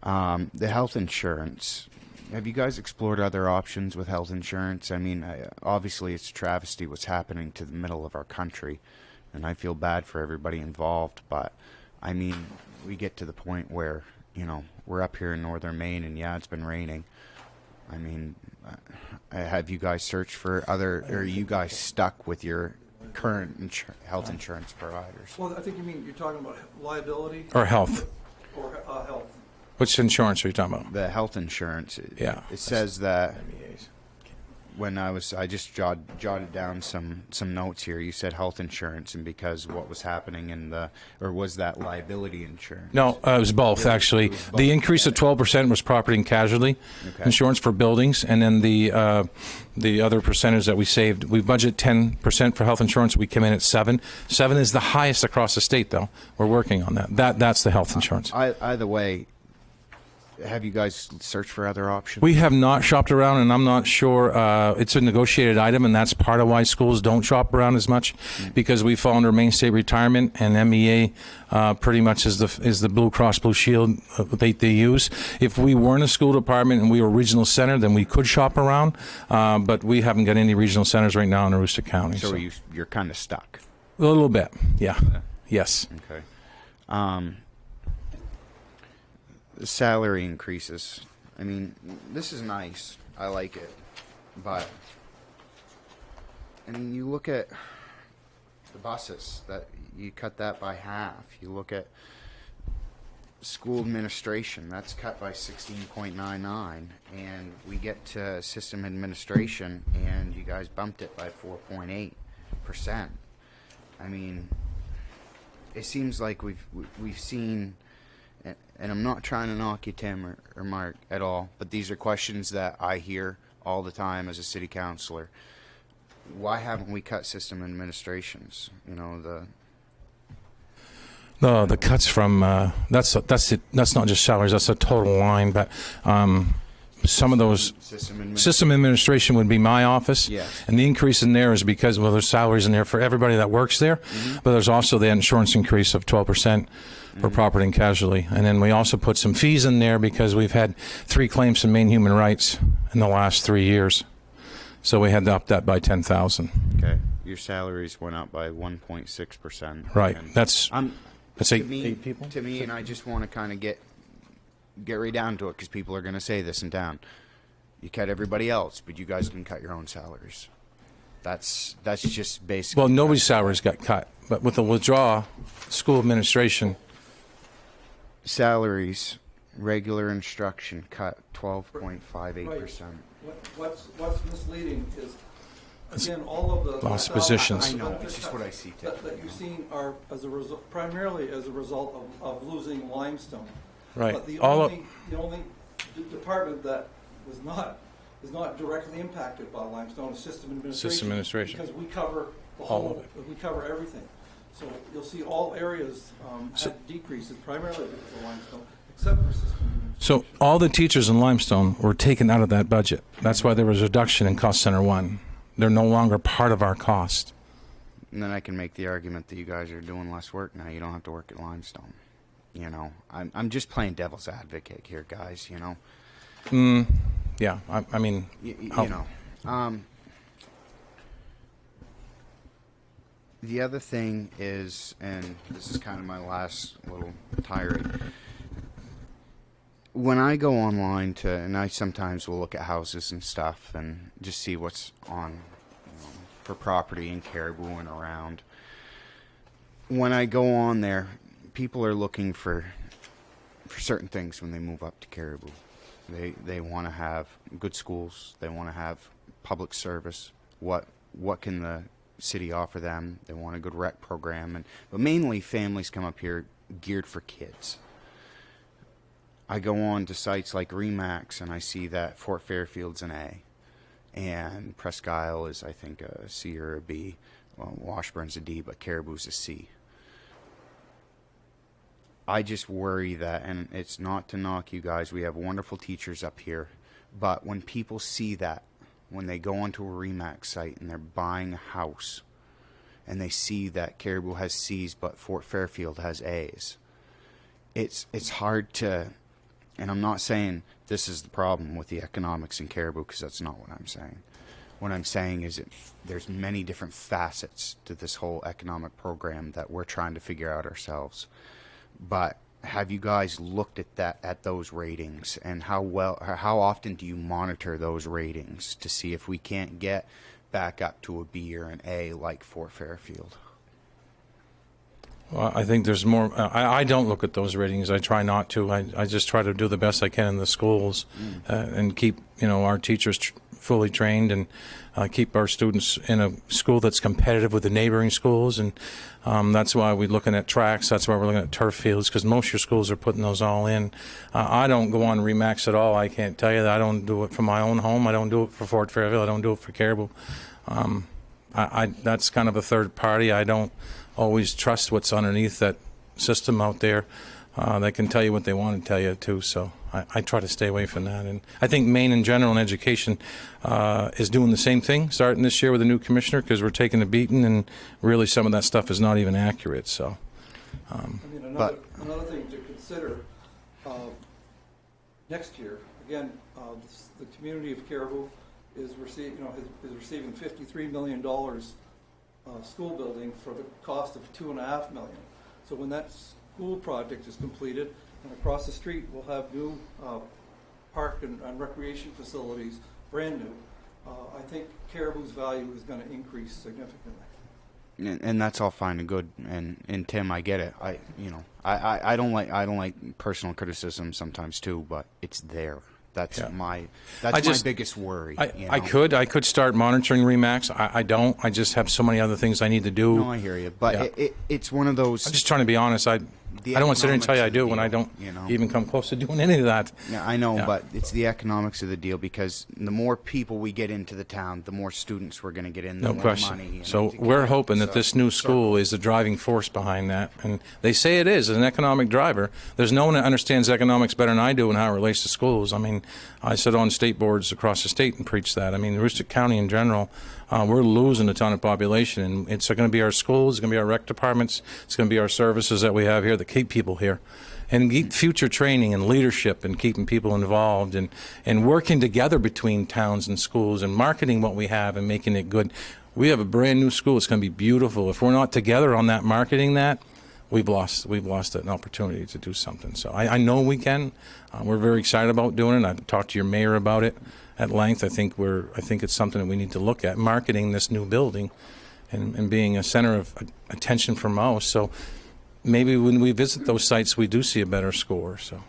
S10: The health insurance. Have you guys explored other options with health insurance? I mean, obviously it's a travesty what's happening to the middle of our country, and I feel bad for everybody involved, but I mean, we get to the point where, we're up here in northern Maine, and yeah, it's been raining. I mean, have you guys searched for other, or are you guys stuck with your current health insurance providers?
S3: Well, I think you're talking about liability
S9: Or health.
S3: or health.
S9: Which insurance are you talking about?
S10: The health insurance.
S9: Yeah.
S10: It says that when I just jotted down some notes here. You said health insurance, and because what was happening or was that liability insurance?
S9: No, it was both, actually. The increase of 12% was property and casualty insurance for buildings, and then the other percentage that we saved, we budget 10% for health insurance. We came in at 7. 7 is the highest across the state, though. We're working on that. That's the health insurance.
S10: Either way, have you guys searched for other options?
S9: We have not shopped around, and I'm not sure. It's a negotiated item, and that's part of why schools don't shop around as much, because we fall under Maine State Retirement, and MEA pretty much is the Blue Cross Blue Shield they use. If we weren't a school department and we were a regional center, then we could shop around, but we haven't got any regional centers right now in Aroostook County.
S10: So you're kind of stuck.
S9: A little bit, yeah. Yes.
S10: Okay. Salary increases. I mean, this is nice. I like it. But, I mean, you look at the buses, that you cut that by half. You look at school administration, that's cut by 16.99. And we get to system administration, and you guys bumped it by 4.8%. I mean, it seems like we've seen... And I'm not trying to knock you, Tim or Mark, at all, but these are questions that I hear all the time as a city councilor. Why haven't we cut system administrations? The
S9: cuts from that's not just salaries. That's a total line, but some of those system administration would be my office.
S10: Yes.
S9: And the increase in there is because, well, there's salaries in there for everybody that works there, but there's also the insurance increase of 12%. For property and casualty. And then we also put some fees in there because we've had 3 claims from Maine Human Rights in the last 3 years. So we had to up that by 10,000.
S10: Okay. Your salaries went up by 1.6%.
S9: Right.
S10: And
S9: That's
S10: to
S9: 8 people.
S10: To me, and I just want to kind of get right down to it, because people are going to say this and down. You cut everybody else, but you guys didn't cut your own salaries. That's just basically...
S9: Well, nobody's salaries got cut. But with the withdrawal, school administration...
S10: Salaries, regular instruction cut 12.58%.
S3: What's misleading is, again, all of the
S9: Lost positions.
S10: I know, it's just what I see, Tim.
S3: that you've seen are primarily as a result of losing limestone.
S9: Right.
S3: But the only department that is not directly impacted by limestone is system administration.
S9: System administration.
S3: Because we cover the
S9: All
S3: whole,
S9: of it.
S3: we cover everything. So you'll see all areas had decreases primarily because of limestone, except for system administration.
S9: So all the teachers in Limestone were taken out of that budget. That's why there was a reduction in Cost Center 1. They're no longer part of our cost.
S10: And then I can make the argument that you guys are doing less work now. You don't have to work at Limestone. I'm just playing devil's advocate here, guys.
S9: Yeah, I mean...
S10: The other thing is, and this is kind of my last little tirade, when I go online and I sometimes will look at houses and stuff and just see what's on for property in Caribou and around. When I go on there, people are looking for certain things when they move up to Caribou. They want to have good schools. They want to have public service. What can the city offer them? They want a good rec program, but mainly families come up here geared for kids. I go on to sites like Remax and I see that Fort Fairfield's an A, and Presque Isle is, I think, a C or a B. Washburn's a D, but Caribou's a C. I just worry that, and it's not to knock you guys, we have wonderful teachers up here, but when people see that, when they go onto a RE/MAX site and they're buying a house, and they see that Caribou has C's but Fort Fairfield has A's, it's hard to, and I'm not saying this is the problem with the economics in Caribou, because that's not what I'm saying. What I'm saying is there's many different facets to this whole economic program that we're trying to figure out ourselves. But have you guys looked at those ratings, and how often do you monitor those ratings to see if we can't get back up to a B or an A like Fort Fairfield?
S9: Well, I think there's more. I don't look at those ratings. I try not to. I just try to do the best I can in the schools and keep our teachers fully trained and keep our students in a school that's competitive with the neighboring schools. And that's why we're looking at tracks. That's why we're looking at turf fields, because most of your schools are putting those all in. I don't go on RE/MAX at all. I can't tell you that. I don't do it for my own home. I don't do it for Fort Fairfield. I don't do it for Caribou. That's kind of a third party. I don't always trust what's underneath that system out there. They can tell you what they want to tell you too, so I try to stay away from that. And I think Maine in general in education is doing the same thing starting this year with a new commissioner, because we're taking a beating, and really some of that stuff is not even accurate. So,
S3: another thing to consider next year, again, the community of Caribou is receiving $53 million school building for the cost of $2.5 million. So when that school project is completed, and across the street we'll have new park and recreation facilities, brand new, I think Caribou's value is going to increase significantly.
S10: And that's all fine and good. And Tim, I get it. I don't like personal criticism sometimes too, but it's there. That's my biggest worry.
S9: I could start monitoring RE/MAX. I don't. I just have so many other things I need to do.
S10: No, I hear you. But it's one of those.
S9: I'm just trying to be honest. I don't want to sit here and tell you I do when I don't even come close to doing any of that.
S10: Yeah, I know, but it's the economics of the deal, because the more people we get into the town, the more students we're going to get in, the
S9: no
S10: more
S9: question.
S10: money.
S9: So we're hoping that this new school is the driving force behind that. And they say it is an economic driver. There's no one that understands economics better than I do and how it relates to schools. I mean, I sit on state boards across the state and preach that. I mean, Aroostook County in general, we're losing a ton of population, and it's going to be our schools, it's going to be our rec departments, it's going to be our services that we have here that keep people here, and keep future training and leadership and keeping people involved and working together between towns and schools and marketing what we have and making it good. We have a brand new school. It's going to be beautiful. If we're not together on that, marketing that, we've lost an opportunity to do something. So I know we can. We're very excited about doing it. I've talked to your mayor about it at length. I think it's something that we need to look at, marketing this new building and being a center of attention for most. So maybe when we visit those sites, we do see a better score. So.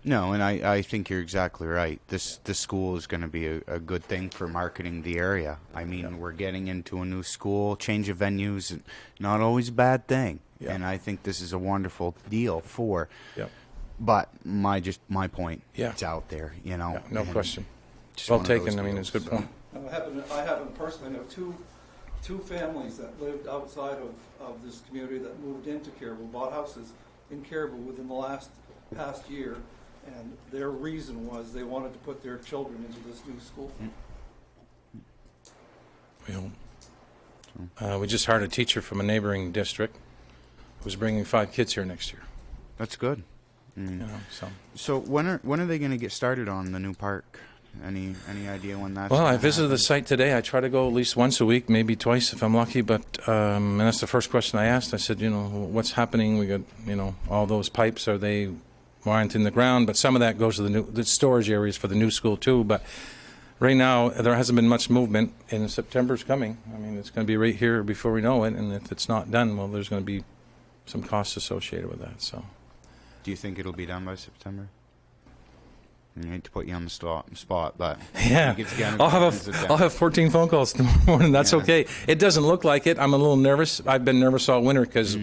S10: No, and I think you're exactly right. This school is going to be a good thing for marketing the area. I mean, we're getting into a new school, change of venues, not always a bad thing. Yeah. And I think this is a wonderful deal for. Yep. But my point, it's out there,
S9: Yeah, no question. Well taken. I mean, it's a good point.
S3: I happen personally know two families that lived outside of this community that moved into Caribou, bought houses in Caribou within the past year, and their reason was they wanted to put their children into this new school.
S9: We just hired a teacher from a neighboring district who's bringing 5 kids here next year.
S10: That's good. So when are they going to get started on the new park? Any idea when that's?
S9: Well, I visited the site today. I try to go at least once a week, maybe twice if I'm lucky. But and that's the first question I asked. I said, what's happening? We got all those pipes. Are they wired in the ground? But some of that goes to the storage areas for the new school too. But right now there hasn't been much movement. And September's coming. I mean, it's going to be right here before we know it. And if it's not done, well, there's going to be some costs associated with that. So.
S10: Do you think it'll be done by September? I hate to put you on the spot, but
S9: yeah, I'll have 14 phone calls tomorrow morning. That's okay. It doesn't look like it. I'm a little nervous. I've been nervous all winter because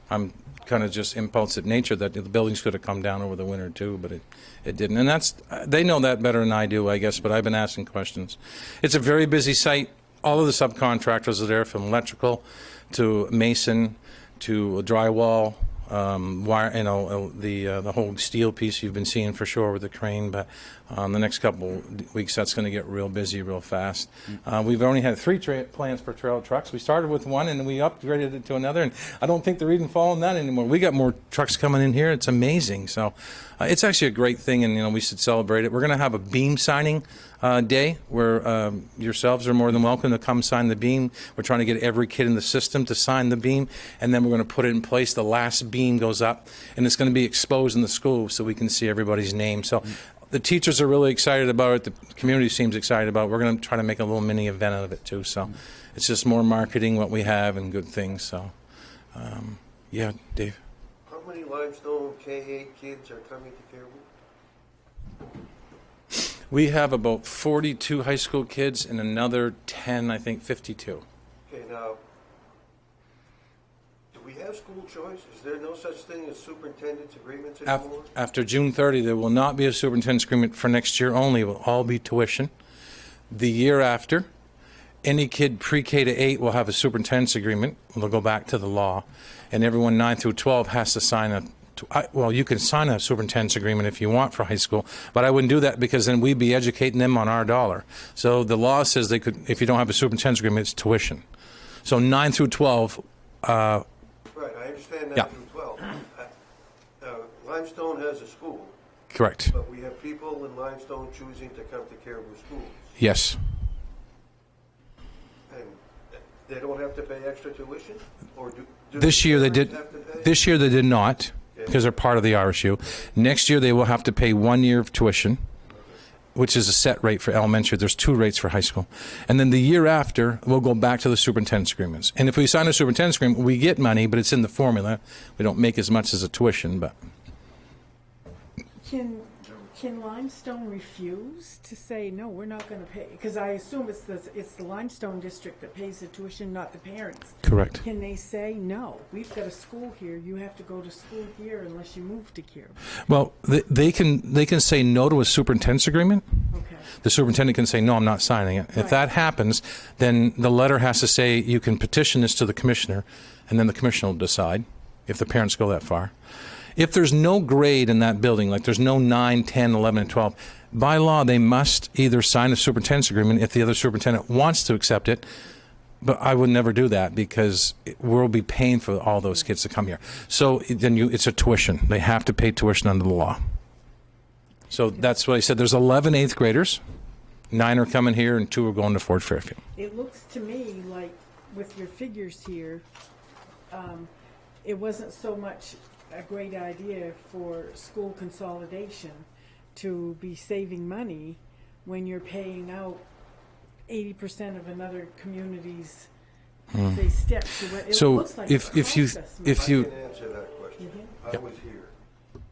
S9: I'm kind of just impulsive nature that the buildings could have come down over the winter too, but it didn't. And they know that better than I do, I guess. But I've been asking questions. It's a very busy site. all of the subcontractors are there, from electrical to mason to drywall, wire, the whole steel piece you've been seeing for sure with the crane. But the next couple weeks, that's going to get real busy real fast. We've only had 3 plans for trail trucks. We started with one and then we upgraded it to another, and I don't think they're even following that anymore. We got more trucks coming in here. It's amazing. So it's actually a great thing, and we should celebrate it. We're going to have a beam signing day where yourselves are more than welcome to come sign the beam. We're trying to get every kid in the system to sign the beam, and then we're going to put it in place. The last beam goes up, and it's going to be exposed in the school so we can see everybody's name. So the teachers are really excited about it. The community seems excited about it. We're going to try to make a little mini event out of it too. So it's just more marketing what we have and good things. So yeah, Dave.
S2: How many Limestone K-8 kids are coming to Caribou?
S9: We have about 42 high school kids and another 10, I think 52.
S2: Okay, now, do we have school choice? Is there no such thing as superintendent's agreements anymore?
S9: After June 30, there will not be a superintendent's agreement for next year only. It will all be tuition. The year after, any kid pre-K to 8 will have a superintendent's agreement. They'll go back to the law. And everyone 9 through 12 has to sign a well, you can sign a superintendent's agreement if you want for high school, but I wouldn't do that because then we'd be educating them on our dollar. So the law says they could, if you don't have a superintendent's agreement, it's tuition. So 9 through 12.
S2: Right, I understand 9
S9: Yeah.
S2: through 12. Limestone has a school,
S9: Correct.
S2: but we have people in Limestone choosing to come to Caribou schools.
S9: Yes.
S2: And they don't have to pay extra tuition? Or do
S9: This year they did.
S2: parents have to pay?
S9: This year they did not, because they're part of the RSU. Next year they will have to pay 1 year of tuition, which is a set rate for elementary. There's 2 rates for high school. And then the year after, we'll go back to the superintendent's agreements. And if we sign a superintendent's agreement, we get money, but it's in the formula. We don't make as much as a tuition, but
S4: Can Limestone refuse to say, no, we're not going to pay? Because I assume it's the Limestone district that pays the tuition, not the parents.
S9: correct.
S4: Can they say, no, we've got a school here, you have to go to school here unless you move to Caribou?
S9: Well, they can say no to a superintendent's agreement.
S4: Okay.
S9: The superintendent can say, no, I'm not signing it. If
S4: Right.
S9: that happens, then the letter has to say you can petition this to the commissioner, and then the commissioner will decide if the parents go that far. If there's no grade in that building, like there's no 9, 10, 11, and 12, by law they must either sign a superintendent's agreement if the other superintendent wants to accept it, but I would never do that because we'll be paying for all those kids to come here. So then it's a tuition. They have to pay tuition under the law. So that's what I said. There's 11 8th graders. 9 are coming here and 2 are going to Fort Fairfield.
S4: It looks to me like with your figures here, it wasn't so much a great idea for school consolidation to be saving money when you're paying out 80% of another community's say steps. It
S9: So
S4: looks like
S9: if
S4: it
S9: you
S4: cost us
S2: I
S4: money.
S2: can answer that question. I
S9: Yep.
S2: was here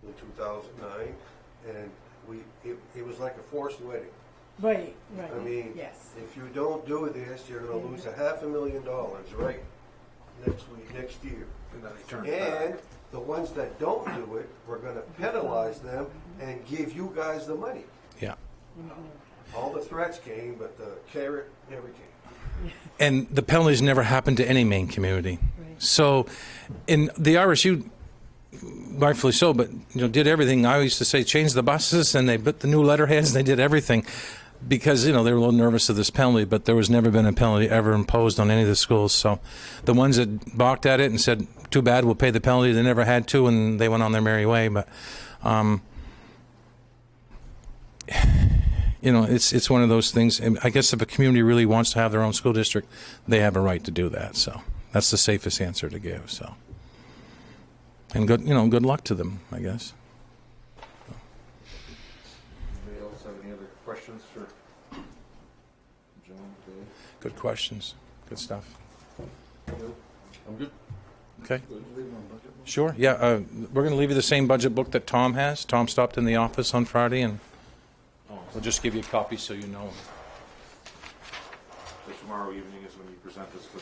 S2: in 2009, and it was like a forced wedding.
S4: Right.
S2: I mean,
S4: yes.
S2: if you don't do this, you're going to lose $500,000 right next year.
S1: And then they turn it back.
S2: And the ones that don't do it, we're going to penalize them and give you guys the money.
S9: Yeah.
S2: All the threats came, but the carrot never came.
S9: And the penalties never happened to any Maine community.
S4: Right.
S9: So, in the RSU, rightfully so, but did everything. I used to say change the buses, and they put the new letterheads, and they did everything because they were a little nervous of this penalty. But there was never been a penalty ever imposed on any of the schools. So, the ones that balked at it and said, "Too bad, we'll pay the penalty," they never had to, and they went on their merry way. But it's one of those things. And I guess if a community really wants to have their own school district, they have a right to do that. So that's the safest answer to give. So, and good luck to them, I guess.
S1: Anybody else have any other questions for John, Dave?
S9: Good questions. Good stuff.
S1: I'm good.
S9: Okay. Sure. Yeah. We're going to leave you the same budget book that Tom has. Tom stopped in the office on Friday, and we'll just give you a copy so you know.
S1: So tomorrow evening is when you present this to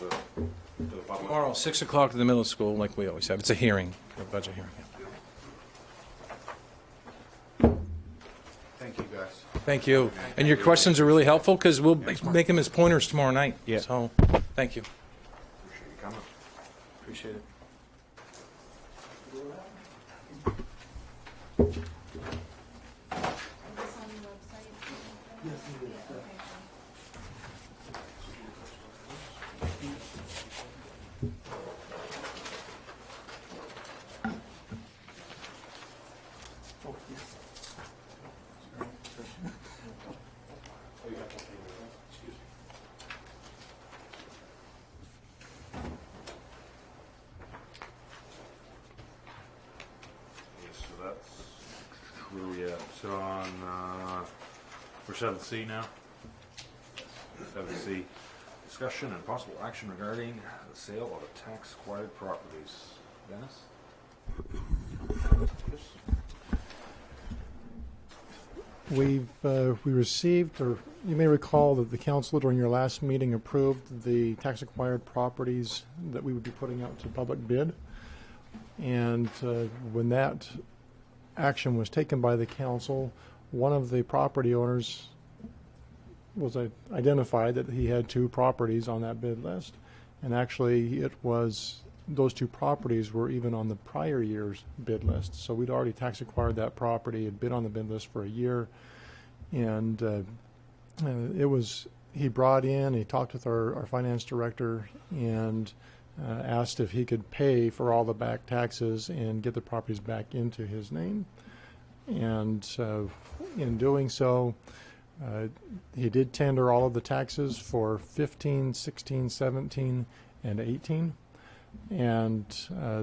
S1: the public?
S9: Tomorrow, 6 o'clock to the middle school, like we always have. It's a hearing, a budget hearing.
S1: Thank
S10: Thank you, guys.
S9: Thank you. And your questions are really helpful because we'll make them as pointers tomorrow night.
S10: Yeah.
S9: So, thank you.
S1: Appreciate you coming.
S9: Appreciate it.
S1: So that's where we at. So on we're 7C now. 7C, discussion and possible action regarding the sale of tax acquired properties. Dennis?
S5: We received, or you may recall that the council during your last meeting approved the tax acquired properties that we would be putting out to public bid. And when that action was taken by the council, one of the property owners was identified that he had 2 properties on that bid list. And actually, those 2 properties were even on the prior year's bid list. So we'd already tax acquired that property, had been on the bid list for a year. And he brought in, he talked with our finance director and asked if he could pay for all the back taxes and get the properties back into his name. And in doing so, he did tender all of the taxes for 15, 16, 17, and 18. And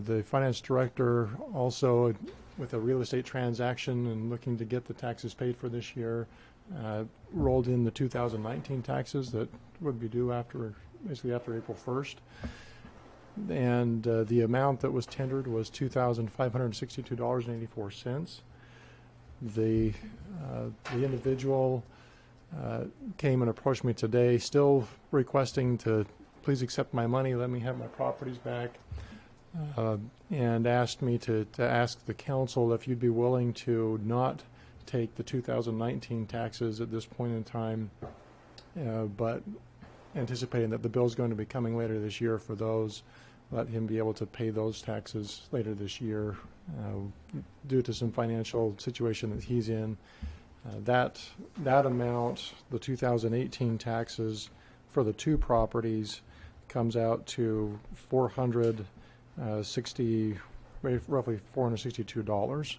S5: the finance director also, with a real estate transaction and looking to get the taxes paid for this year, rolled in the 2019 taxes that would be due basically after April 1st. And the amount that was tendered was $2,562.84. The individual came and approached me today, still requesting to please accept my money, let me have my properties back, and asked me to ask the council if you'd be willing to not take the 2019 taxes at this point in time, but anticipating that the bill's going to be coming later this year for those, let him be able to pay those taxes later this year due to some financial situation that he's in. That amount, the 2018 taxes for the 2 properties, comes out to roughly $462.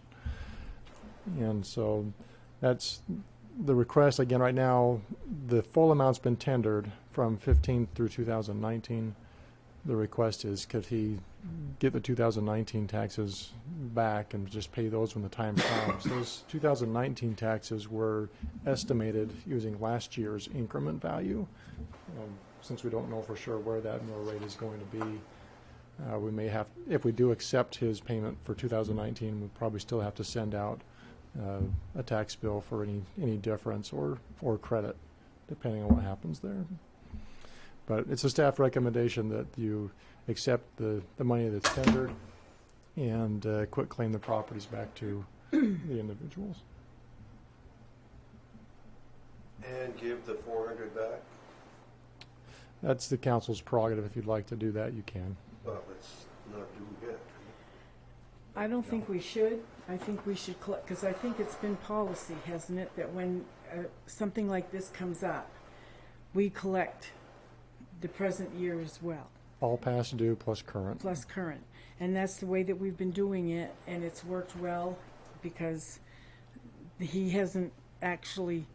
S5: And so that's the request. Again, right now, the full amount's been tendered from 15 through 2019. The request is, could he get the 2019 taxes back and just pay those when the time comes? Those 2019 taxes were estimated using last year's increment value. Since we don't know for sure where that mill rate is going to be, we may have, if we do accept his payment for 2019, we'll probably still have to send out a tax bill for any difference or credit, depending on what happens there. But it's a staff recommendation that you accept the money that's tendered and quit claim the properties back to the individuals.
S2: And give the 400 back?
S5: That's the council's prerogative. If you'd like to do that, you can.
S2: Well, let's not do it.
S4: I don't think we should. I think we should collect, because I think it's been policy, hasn't it, that when something like this comes up, we collect the present year as well.
S5: All past due plus current.
S4: Plus current. And that's the way that we've been doing it, and it's worked well because he hasn't actually,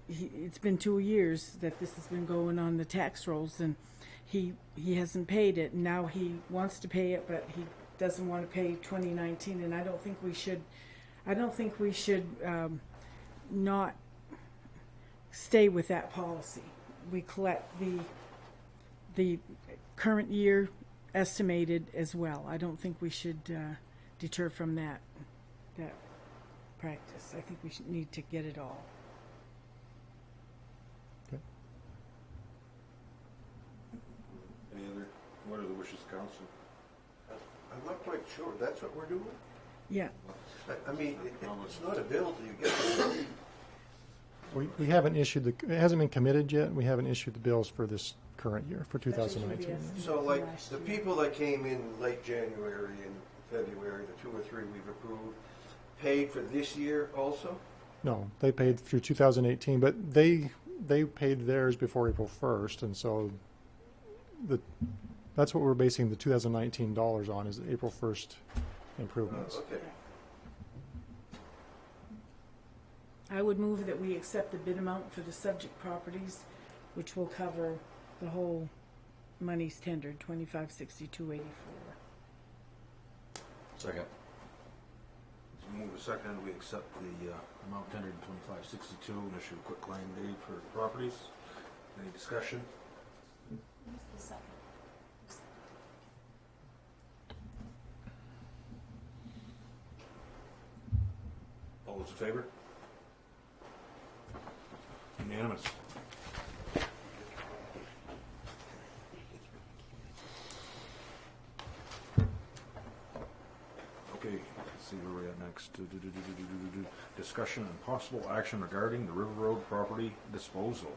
S4: it's been 2 years that this has been going on the tax rolls, and he hasn't paid it. Now he wants to pay it, but he doesn't want to pay 2019, and I don't think we should not stay with that policy. We collect the current year estimated as well. I don't think we should deter from that practice. I think we should need to get it all.
S5: Okay.
S1: What are the wishes of council?
S2: I'm not quite sure. That's what we're doing?
S4: Yeah.
S2: I mean, it's not a bill till you get the bill.
S5: We haven't issued it hasn't been committed yet. We haven't issued the bills for this current year, for 2019.
S4: Yes.
S2: So like the people that came in late January and February, the 2 or 3 we've approved, paid for this year also?
S5: No, they paid through 2018, but they paid theirs before April 1st, and so that's what we're basing the 2019 dollars on, is the April 1st improvements.
S2: Okay.
S4: I would move that we accept the bid amount for the subject properties, which will cover the whole monies tendered, $2562.84.
S1: Second. Move a second, we accept the amount tendered in 2562 and issue a quick claim deed for properties. Any discussion? All those in favor? Unanimous. Okay, let's see where we're at next. Discussion and possible action regarding the River Road property disposal.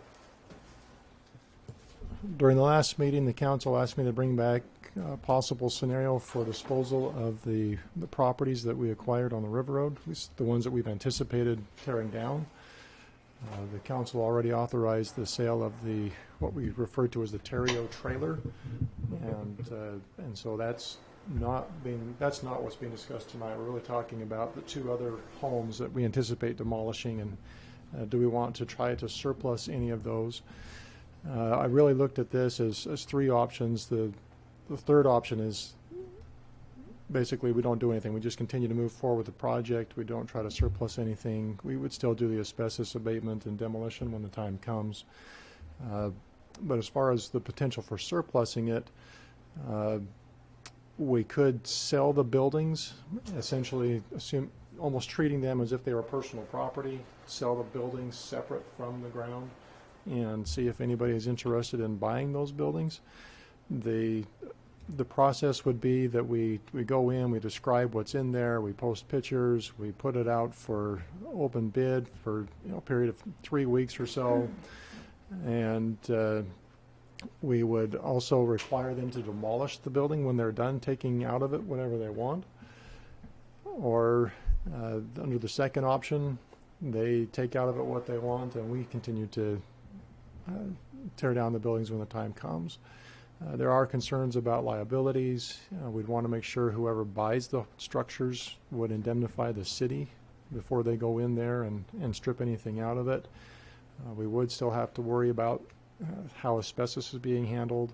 S5: During the last meeting, the council asked me to bring back a possible scenario for disposal of the properties that we acquired on the River Road, at least the ones that we've anticipated tearing down. The council already authorized the sale of what we refer to as the Terrio trailer, and so that's not what's being discussed tonight. We're really talking about the 2 other homes that we anticipate demolishing, and do we want to try to surplus any of those? I really looked at this as 3 options. The third option is basically we don't do anything. We just continue to move forward with the project. We don't try to surplus anything. We would still do the asbestos abatement and demolition when the time comes. But as far as the potential for surplusing it, we could sell the buildings, essentially almost treating them as if they were personal property, sell the buildings separate from the ground, and see if anybody is interested in buying those buildings. The process would be that we go in, we describe what's in there, we post pictures, we put it out for open bid for a period of 3 weeks or so, and we would also require them to demolish the building when they're done taking out of it whatever they want. Or under the second option, they take out of it what they want, and we continue to tear down the buildings when the time comes. There are concerns about liabilities. We'd want to make sure whoever buys the structures would indemnify the city before they go in there and strip anything out of it. We would still have to worry about how asbestos is being handled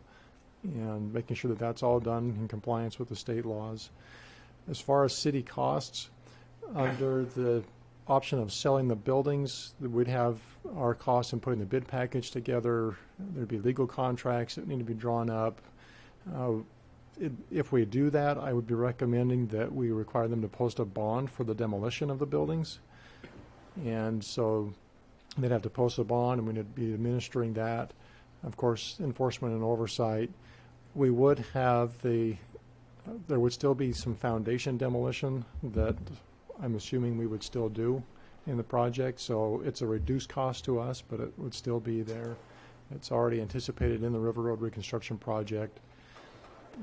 S5: and making sure that that's all done in compliance with the state laws. As far as city costs, under the option of selling the buildings, we'd have our costs in putting the bid package together. There'd be legal contracts that need to be drawn up. If we do that, I would be recommending that we require them to post a bond for the demolition of the buildings. And so they'd have to post a bond, and we'd be administering that. Of course, enforcement and oversight. We would have there would still be some foundation demolition that I'm assuming we would still do in the project, so it's a reduced cost to us, but it would still be there. It's already anticipated in the River Road reconstruction project.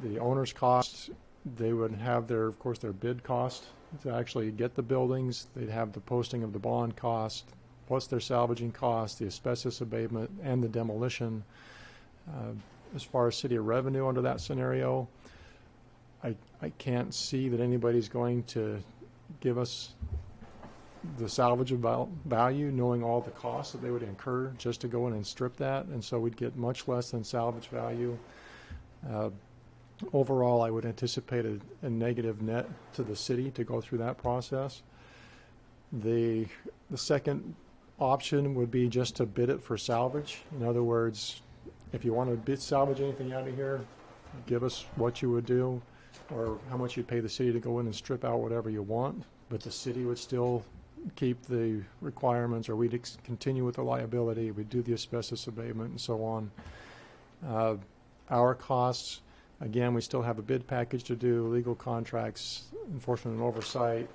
S5: The owner's costs, they would have of course, their bid cost to actually get the buildings. They'd have the posting of the bond cost, plus their salvaging cost, the asbestos abatement, and the demolition. As far as city revenue under that scenario, I can't see that anybody's going to give us the salvage value, knowing all the costs that they would incur just to go in and strip that, and so we'd get much less than salvage value. Overall, I would anticipate a negative net to the city to go through that process. The second option would be just to bid it for salvage. In other words, if you want to salvage anything out of here, give us what you would do, or how much you'd pay the city to go in and strip out whatever you want, but the city would still keep the requirements, or we'd continue with the liability, we'd do the asbestos abatement and so on. Our costs, again, we still have a bid package to do, legal contracts, enforcement and oversight.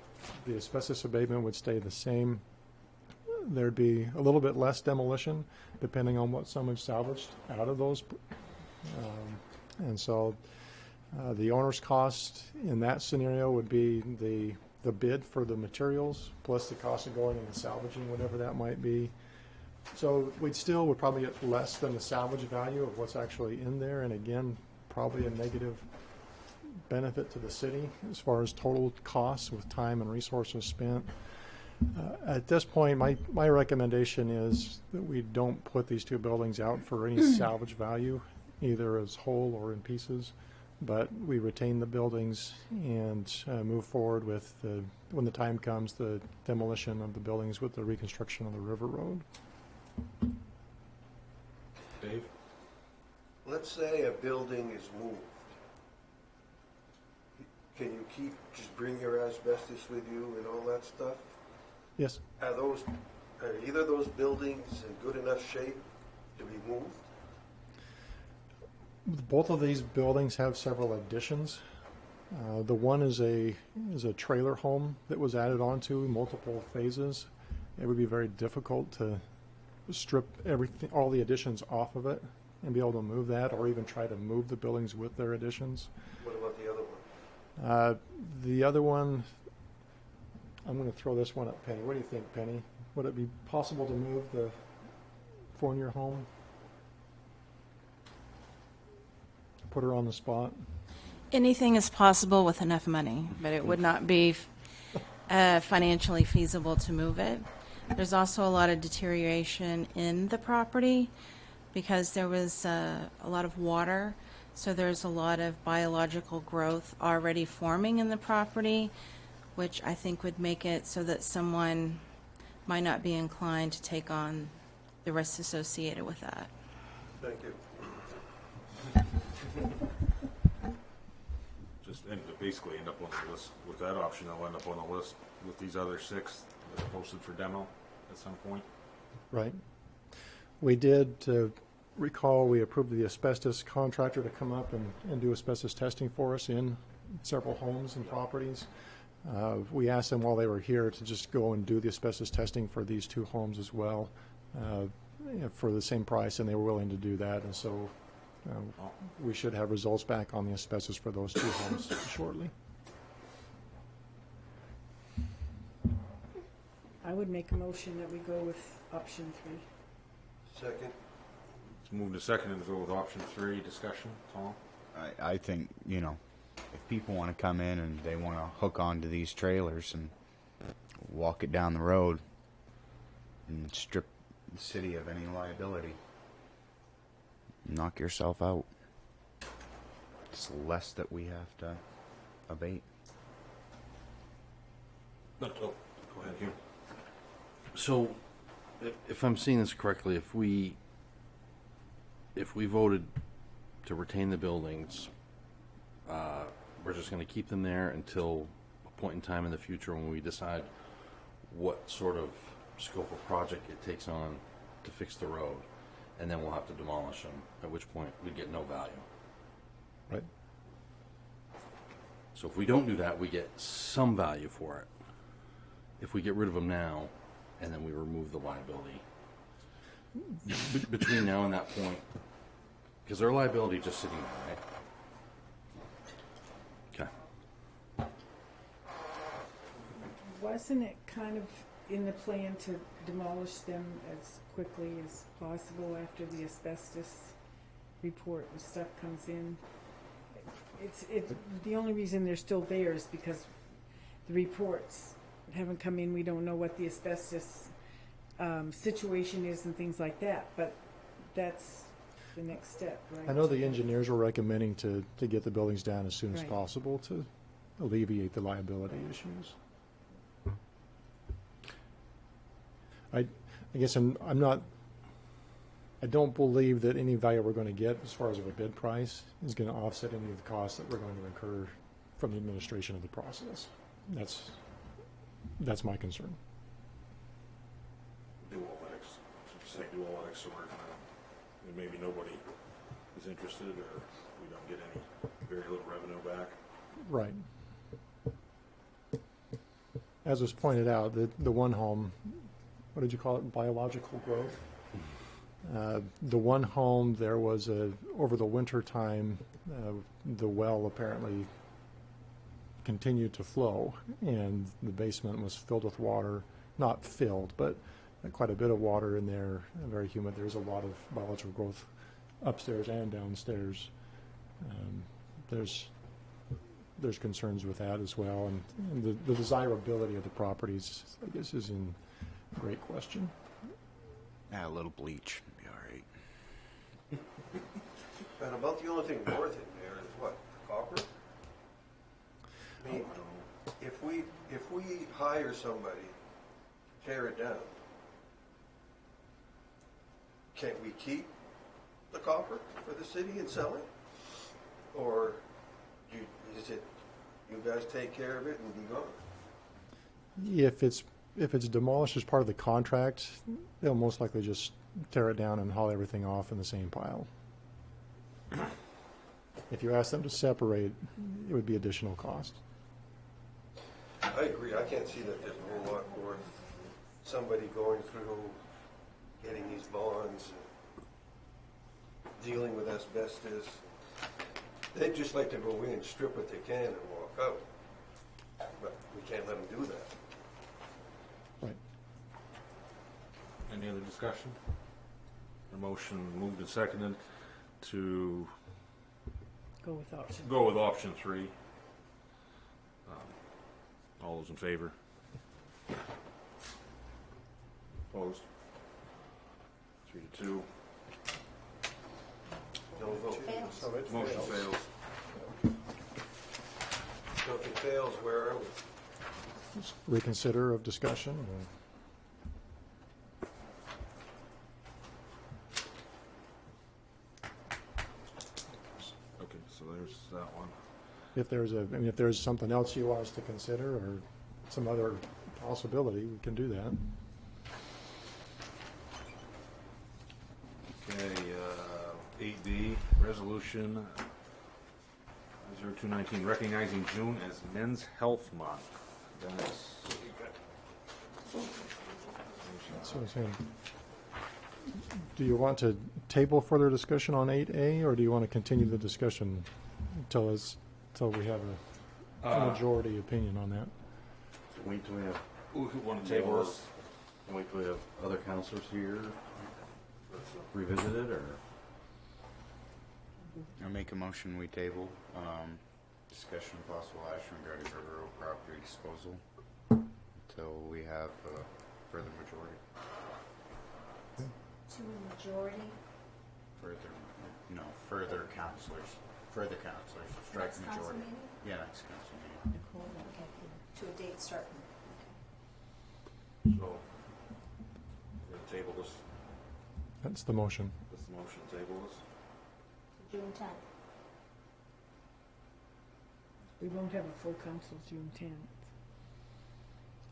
S5: The asbestos abatement would stay the same. there'd be a little bit less demolition depending on what someone salvaged out of those. And so the owner's cost in that scenario would be the bid for the materials plus the cost of going and salvaging, whatever that might be. So would probably get less than the salvage value of what's actually in there, and again, probably a negative benefit to the city as far as total costs with time and resources spent. At this point, my recommendation is that we don't put these two buildings out for any salvage value, either as whole or in pieces, but we retain the buildings and move forward with, when the time comes, the demolition of the buildings with the reconstruction of the river road.
S1: Dave?
S11: Let's say a building is moved. Can you just bring your asbestos with you and all that stuff?
S5: Yes.
S11: Are either of those buildings in good enough shape to be moved?
S5: Both of these buildings have several additions. The one is a trailer home that was added onto multiple phases. It would be very difficult to strip all the additions off of it and be able to move that, or even try to move the buildings with their additions.
S11: What about the other one?
S5: The other one, I'm going to throw this one up, Penny. What do you think, Penny? Would it be possible to move the Fournier home? Put her on the spot.
S12: Anything is possible with enough money, but it would not be financially feasible to move it. There's also a lot of deterioration in the property because there was a lot of water, so there's a lot of biological growth already forming in the property, which I think would make it so that someone might not be inclined to take on the risks associated with that.
S11: Thank you.
S1: Basically end up on the list with that option. They'll end up on the list with these other 6 that are posted for demo at some point.
S5: Right. We did recall we approved the asbestos contractor to come up and do asbestos testing for us in several homes and properties. We asked them while they were here to just go and do the asbestos testing for these 2 homes as well, for the same price, and they were willing to do that. And so we should have results back on the asbestos for those 2 homes shortly.
S4: I would make a motion that we go with option 3.
S11: Second.
S1: Let's move to second and go with option 3. Discussion, Tom?
S10: I think, if people want to come in and they want to hook onto these trailers and walk it down the road and strip the city of any liability, knock yourself out. It's less that we have to abate.
S1: No, go ahead, Hugh.
S13: So, if I'm seeing this correctly, if we voted to retain the buildings, we're just going to keep them there until a point in time in the future when we decide what sort of scope of project it takes on to fix the road, and then we'll have to demolish them, at which point we'd get no value.
S5: Right.
S13: So if we don't do that, we get some value for it. If we get rid of them now, and then we remove the liability. Between now and that point, because their liability just sitting there, right? Okay.
S4: Wasn't it kind of in the plan to demolish them as quickly as possible after the asbestos report and stuff comes in? It's the only reason they're still there is because the reports haven't come in. We don't know what the asbestos situation is and things like that, but that's the next step, right?
S5: I know the engineers were recommending to get the buildings down as soon as
S4: Right.
S5: possible to alleviate the liability issues. I guess I'm not. I don't believe that any value we're going to get as far as a bid price is going to offset any of the costs that we're going to incur from the administration of the process. That's my concern.
S1: Dual X. Say dual X, so we're gonna, maybe nobody is interested, or we don't get any, very little revenue back.
S5: Right. As was pointed out, the one home what did you call it, biological growth. The one home, there was over the winter time, the well apparently continued to flow, and the basement was filled with water. Not filled, but quite a bit of water in there, very humid. There's a lot of biological growth upstairs and downstairs. There's concerns with that as well, and the desirability of the properties, I guess, is in great question.
S10: A little bleach would be all right.
S11: And about the only thing north in there is what, copper? I mean, if we hire somebody, tear it down, can't we keep the copper for the city and sell it? Or is it, you guys take care of it and be gone?
S5: If it's demolished as part of the contract, they'll most likely just tear it down and haul everything off in the same pile. If you ask them to separate, it would be additional cost.
S11: I agree, I can't see that there's a whole lot worth somebody going through, getting these bonds, dealing with asbestos. They'd just like to go in, strip what they can and walk out. But we can't let them do that.
S5: Right.
S1: Any other discussion? The motion moved and seconded to
S4: Go with option.
S1: go with option 3. All those in favor? Opposed? 3-2.
S11: No vote. So it
S1: Motion
S11: fails.
S1: fails.
S11: So if it fails, where are we?
S5: Reconsider of discussion.
S1: Okay, so there's that one.
S5: If there's something else you want us to consider or some other possibility, we can do that.
S1: Okay, 8D, resolution 0219, recognizing June as Men's Health Month. Dennis.
S5: So I'm saying, do you want to table further discussion on 8A, or do you want to continue the discussion until we have a majority opinion on that?
S13: Wait till we have,
S1: Who want to table this?
S13: wait till we have other counselors here, revisit it, or?
S10: I'll make a motion, we table, discussion of possible action regarding River Road property disposal until we have further majority.
S8: To a majority.
S10: Further counselors, strike
S8: Next council
S10: majority.
S8: meeting?
S10: Yeah, next council meeting.
S8: Nicole will get you to a date certain.
S1: So, we're going to table this.
S5: That's the motion.
S1: That's the motion, table this.
S8: June 10th.
S4: We won't have a full council June 10th.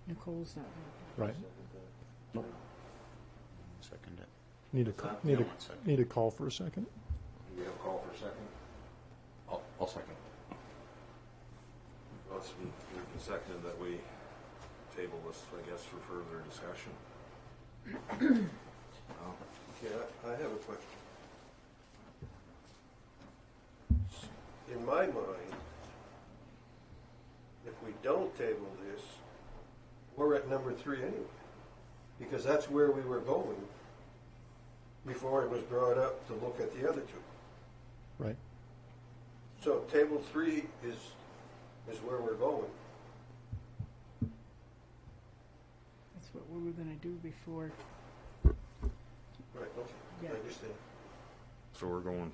S4: Nicole's not here.
S5: Right.
S10: Second it.
S5: Need a call for a second.
S1: Do we have a call for a second?
S13: I'll second.
S1: Let's move and second that we table this, I guess, for further discussion.
S11: Okay, I have a question. In my mind, if we don't table this, we're at number 3 anyway, because that's where we were going before it was brought up to look at the other 2.
S5: Right.
S11: So table 3 is where we're going.
S4: That's what we were going to do before.
S11: Right, okay,
S4: Yeah.
S11: I understand.
S1: So we're going,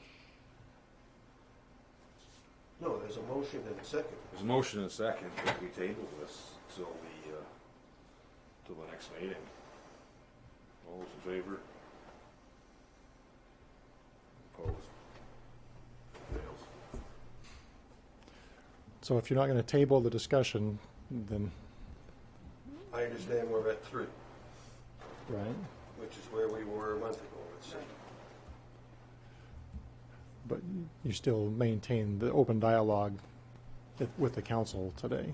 S11: No, there's a motion and a second.
S1: there's a motion and a second that we table this till the next meeting. All those in favor? Opposed? Fails.
S5: So if you're not going to table the discussion, then,
S11: I understand we're at 3,
S5: right,
S11: which is where we were a month ago, let's say.
S5: but you still maintain the open dialogue with the council today.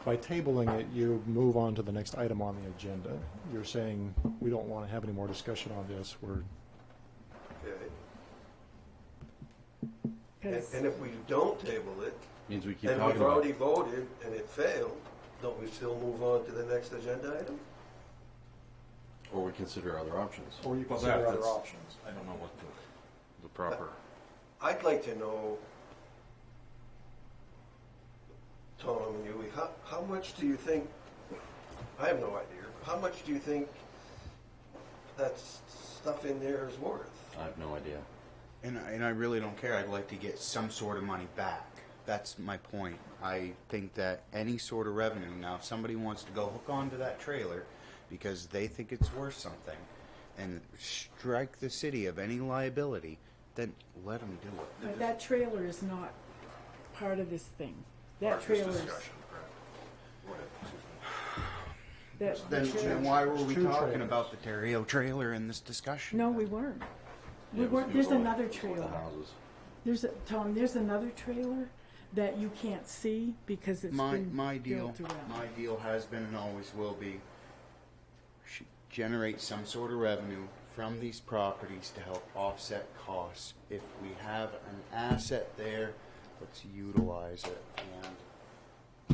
S5: By tabling it, you move on to the next item on the agenda. You're saying, we don't want to have any more discussion on this. We're,
S11: Okay.
S4: 'Cause-
S11: And if we don't table it,
S13: Means we keep
S11: and
S13: talking
S11: we've
S13: about
S11: already
S13: it.
S11: voted and it failed, don't we still move on to the next agenda item?
S13: Or we consider other options.
S5: or you
S1: Well,
S5: consider other
S1: that's-
S5: options.
S1: I don't know what the proper,
S11: I'd like to know, Tom and Yui, how much do you think, I have no idea, how much do you think that stuff in there is worth?
S13: I have no idea.
S10: And I really don't care. I'd like to get some sort of money back. That's my point. I think that any sort of revenue, now if somebody wants to go hook onto that trailer because they think it's worth something and strike the city of any liability, then let them do it.
S4: But that trailer is not part of this thing. That
S1: part of
S4: trailer
S1: this
S4: is,
S1: discussion, correct? Go ahead, Susan.
S10: Then why were we
S5: Two
S10: talking
S5: trailers.
S10: about the Terrio trailer in this discussion?
S4: no, we weren't. We
S13: Yeah, it was-
S4: weren't,
S13: it was
S4: there's
S13: all-
S4: another
S13: it was all the
S4: trailer.
S13: houses.
S4: Tom, there's another trailer that you can't see because it's been
S10: My deal
S4: built around.
S10: has been and always will be generate some sort of revenue from these properties to help offset costs. If we have an asset there, let's utilize it and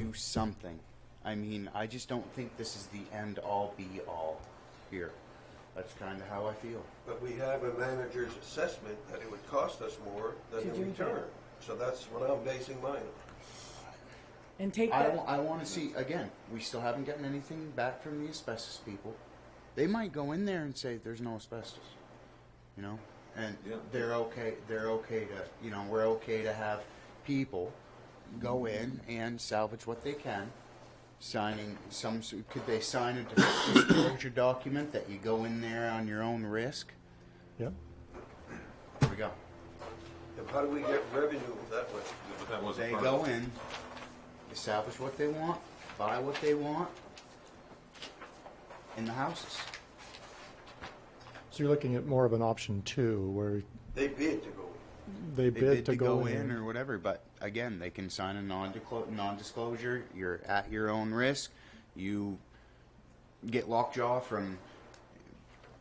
S10: do something. I mean, I just don't think this is the end all be all here. That's kind of how I feel.
S11: But we have a manager's assessment that it would cost us more than
S4: To
S11: the
S4: do
S11: return.
S4: that.
S11: So that's what I'm basing mine on.
S4: And take
S10: I,
S4: that,
S10: I want to see, again, we still haven't gotten anything back from the asbestos people. They might go in there and say there's no asbestos, you know, and
S1: Yeah.
S10: they're okay to, you know, we're okay to have people go in and salvage what they can. Signing could they sign a disclosure document that you go in there on your own risk?
S5: Yep.
S10: There we go.
S11: And how do we get revenue that way?
S1: But that wasn't
S10: They
S1: part
S10: go
S1: of it.
S10: in, they salvage what they want, buy what they want in the houses.
S5: So you're looking at more of an option 2, where
S11: They bid to go.
S5: they
S10: They
S5: bid to go in.
S10: or whatever, but again, they can sign a non-disclosure. You're at your own risk. You get lockjaw from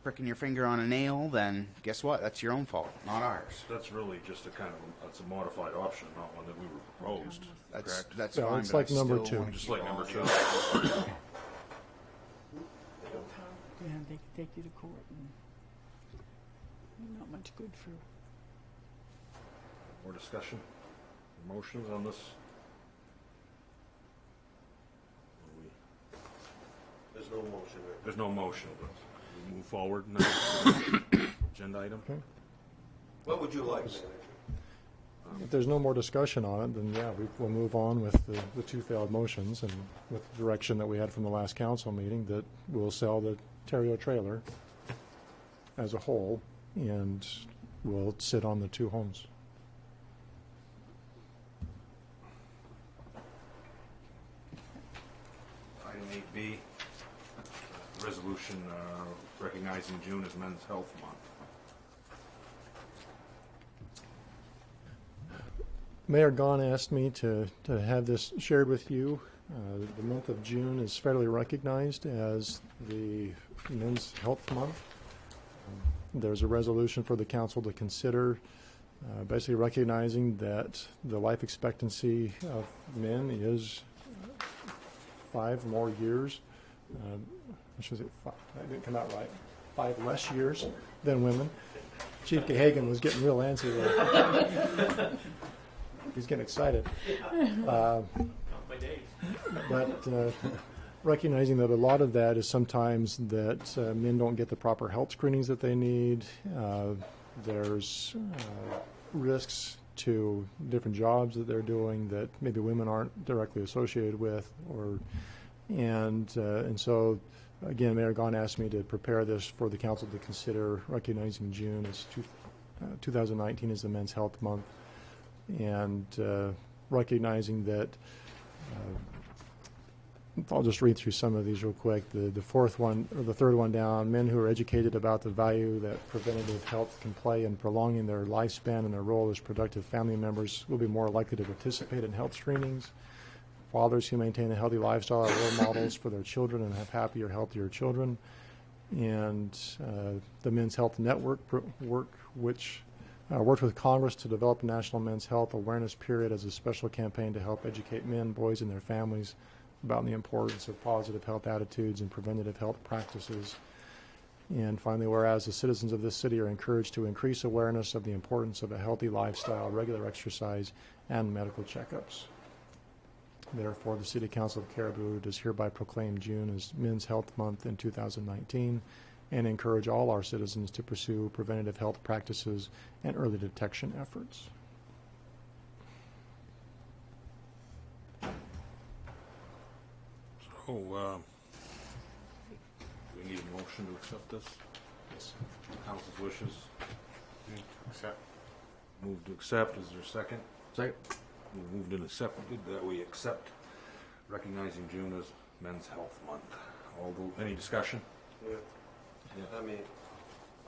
S10: pricking your finger on a nail, then guess what? That's your own fault, not ours.
S1: That's really just a kind of, that's a modified option, not one that we were proposed,
S10: That's
S1: correct?
S10: that's
S5: Yeah,
S10: fine.
S5: it's
S10: but
S5: like
S10: I
S5: number
S10: still
S5: 2.
S10: wanna
S1: Just
S10: keep
S1: like number
S10: all
S1: 2.
S10: the-
S4: yeah, they could take you to court and you're not much good for.
S1: More discussion? Motions on this?
S11: There's no motion there.
S1: There's no motion, but we move forward now. Agenda item?
S5: Okay.
S11: What would you like, manager?
S5: If there's no more discussion on it, then yeah, we'll move on with the 2 failed motions, and with the direction that we had from the last council meeting, that we'll sell the Terrio trailer as a whole, and we'll sit on the 2 homes.
S1: Item 8B, resolution recognizing June as Men's Health Month.
S5: Mayor Gahn asked me to have this shared with you. The month of June is federally recognized as the Men's Health Month. There's a resolution for the council to consider, basically recognizing that the life expectancy of men is 5 more years. I should say 5, that didn't come out right. 5 less years than women. Chief Gahagan was getting real antsy there. He's getting excited. But recognizing that a lot of that is sometimes that men don't get the proper health screenings that they need. There's risks to different jobs that they're doing that maybe women aren't directly associated with, and so again, Mayor Gahn asked me to prepare this for the council to consider, recognizing June as 2019 as the Men's Health Month, and recognizing that. I'll just read through some of these real quick. The fourth one, or the third one down, men who are educated about the value that preventative health can play in prolonging their lifespan and their role as productive family members will be more likely to participate in health screenings. Fathers who maintain a healthy lifestyle are role models for their children and have happier, healthier children. And the Men's Health Network which worked with Congress to develop a National Men's Health Awareness Period as a special campaign to help educate men, boys, and their families about the importance of positive health attitudes and preventative health practices. And finally, whereas the citizens of this city are encouraged to increase awareness of the importance of a healthy lifestyle, regular exercise, and medical checkups. Therefore, the City Council of Caribou does hereby proclaim June as Men's Health Month in 2019 and encourage all our citizens to pursue preventative health practices and early detection efforts.
S1: So, we need a motion to accept this?
S5: Yes.
S1: Council's wishes? Accept. Move to accept, is there a second?
S13: Second.
S1: We moved and accepted that we accept recognizing June as Men's Health Month. Any discussion?
S11: Yeah. I mean,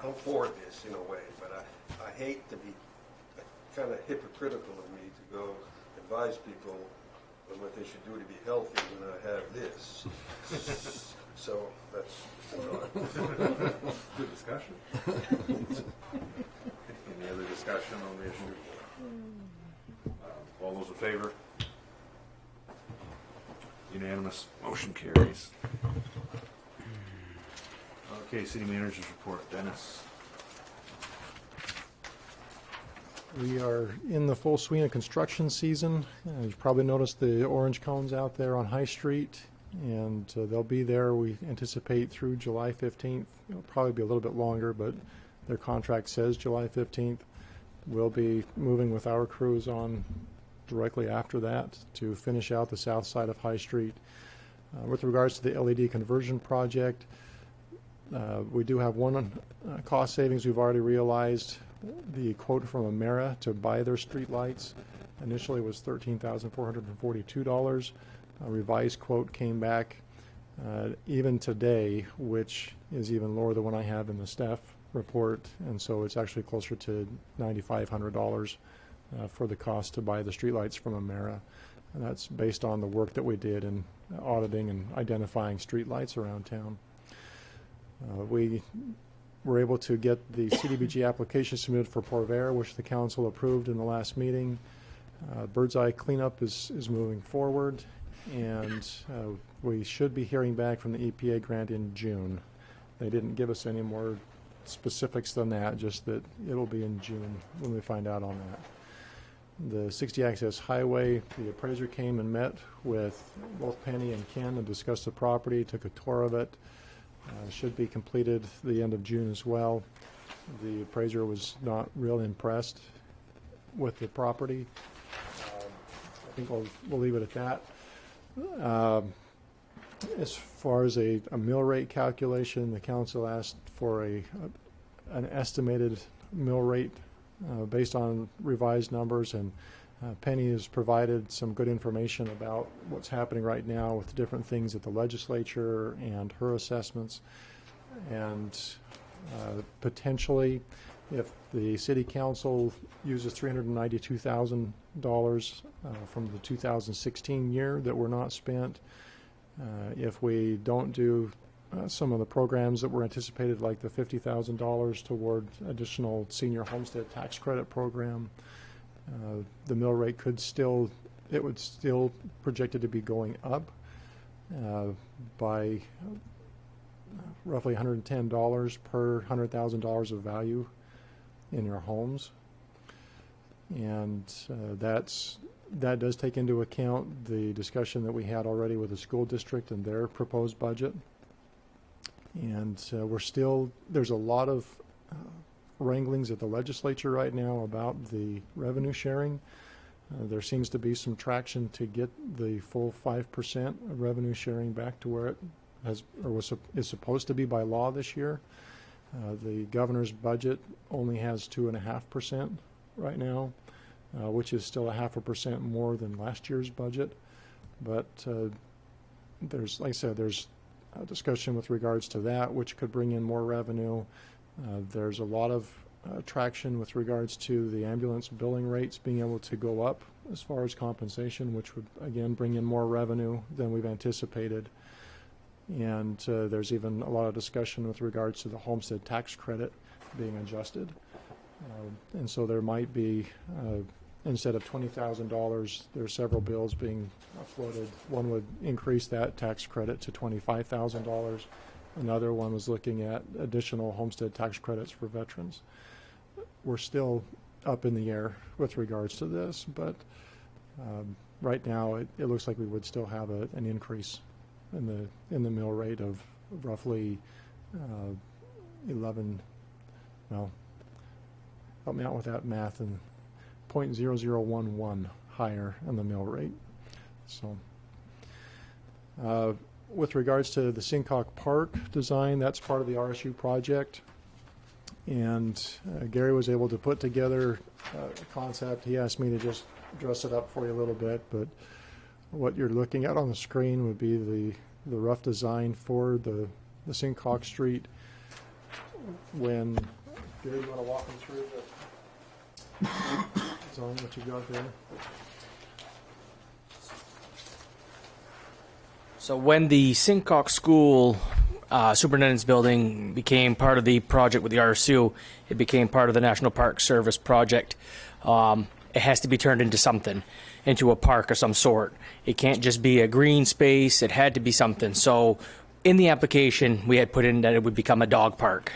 S11: I'm for this in a way, but I hate to be kind of hypocritical of me to go advise people on what they should do to be healthy when I have this. So that's all.
S1: Good discussion. Any other discussion on the issue? All those in favor? Unanimous. Motion carries. Okay, City Manager's report. Dennis.
S5: We are in the full swing of construction season. You've probably noticed the orange cones out there on High Street, and they'll be there, we anticipate, through July 15th. It'll probably be a little bit longer, but their contract says July 15th. We'll be moving with our crews on directly after that to finish out the south side of High Street. With regards to the LED conversion project, we do have one cost savings we've already realized. The quote from Amera to buy their street lights initially was $13,442. A revised quote came back even today, which is even lower than what I have in the staff report, and so it's actually closer to $9,500 for the cost to buy the streetlights from Amera. And that's based on the work that we did in auditing and identifying streetlights around town. We were able to get the CDBG application submitted for Porter, which the council approved in the last meeting. Bird's Eye cleanup is moving forward, and we should be hearing back from the EPA grant in June. They didn't give us any more specifics than that, just that it'll be in June when we find out on that. The 60 Access Highway, the appraiser came and met with both Penny and Ken and discussed the property, took a tour of it. Should be completed the end of June as well. The appraiser was not real impressed with the property. I think we'll leave it at that. As far as a mill rate calculation, the council asked for an estimated mill rate based on revised numbers, and Penny has provided some good information about what's happening right now with different things at the legislature and her assessments. And potentially, if the city council uses $392,000 from the 2016 year that were not spent, if we don't do some of the programs that were anticipated, like the $50,000 toward additional senior homestead tax credit program, the mill rate would still projected to be going up by roughly $110 per $100,000 of value in your homes. And that does take into account the discussion that we had already with the school district and their proposed budget. And there's a lot of wranglings at the legislature right now about the revenue sharing. There seems to be some traction to get the full 5% of revenue sharing back to where it is supposed to be by law this year. The governor's budget only has 2.5% right now, which is still 0.5% more than last year's budget. But there's a discussion with regards to that, which could bring in more revenue. There's a lot of traction with regards to the ambulance billing rates being able to go up as far as compensation, which would again bring in more revenue than we've anticipated. And there's even a lot of discussion with regards to the homestead tax credit being adjusted. And so there might be, instead of $20,000, there are several bills being floated. One would increase that tax credit to $25,000. Another one was looking at additional homestead tax credits for veterans. We're still up in the air with regards to this, but right now it looks like we would still have an increase in the mill rate of roughly 11. Well, help me out with that math, and 0.0011 higher in the mill rate. So. With regards to the Sincock Park design, that's part of the RSU project. And Gary was able to put together a concept. He asked me to just dress it up for you a little bit, but what you're looking at on the screen would be the rough design for the Sincock Street. When, Gary, you want to walk me through the design, what you got there?
S14: So when the Sincock School Superintendent's Building became part of the project with the RSU, it became part of the National Park Service project. It has to be turned into something, into a park of some sort. It can't just be a green space. It had to be something. So in the application, we had put in that it would become a dog park.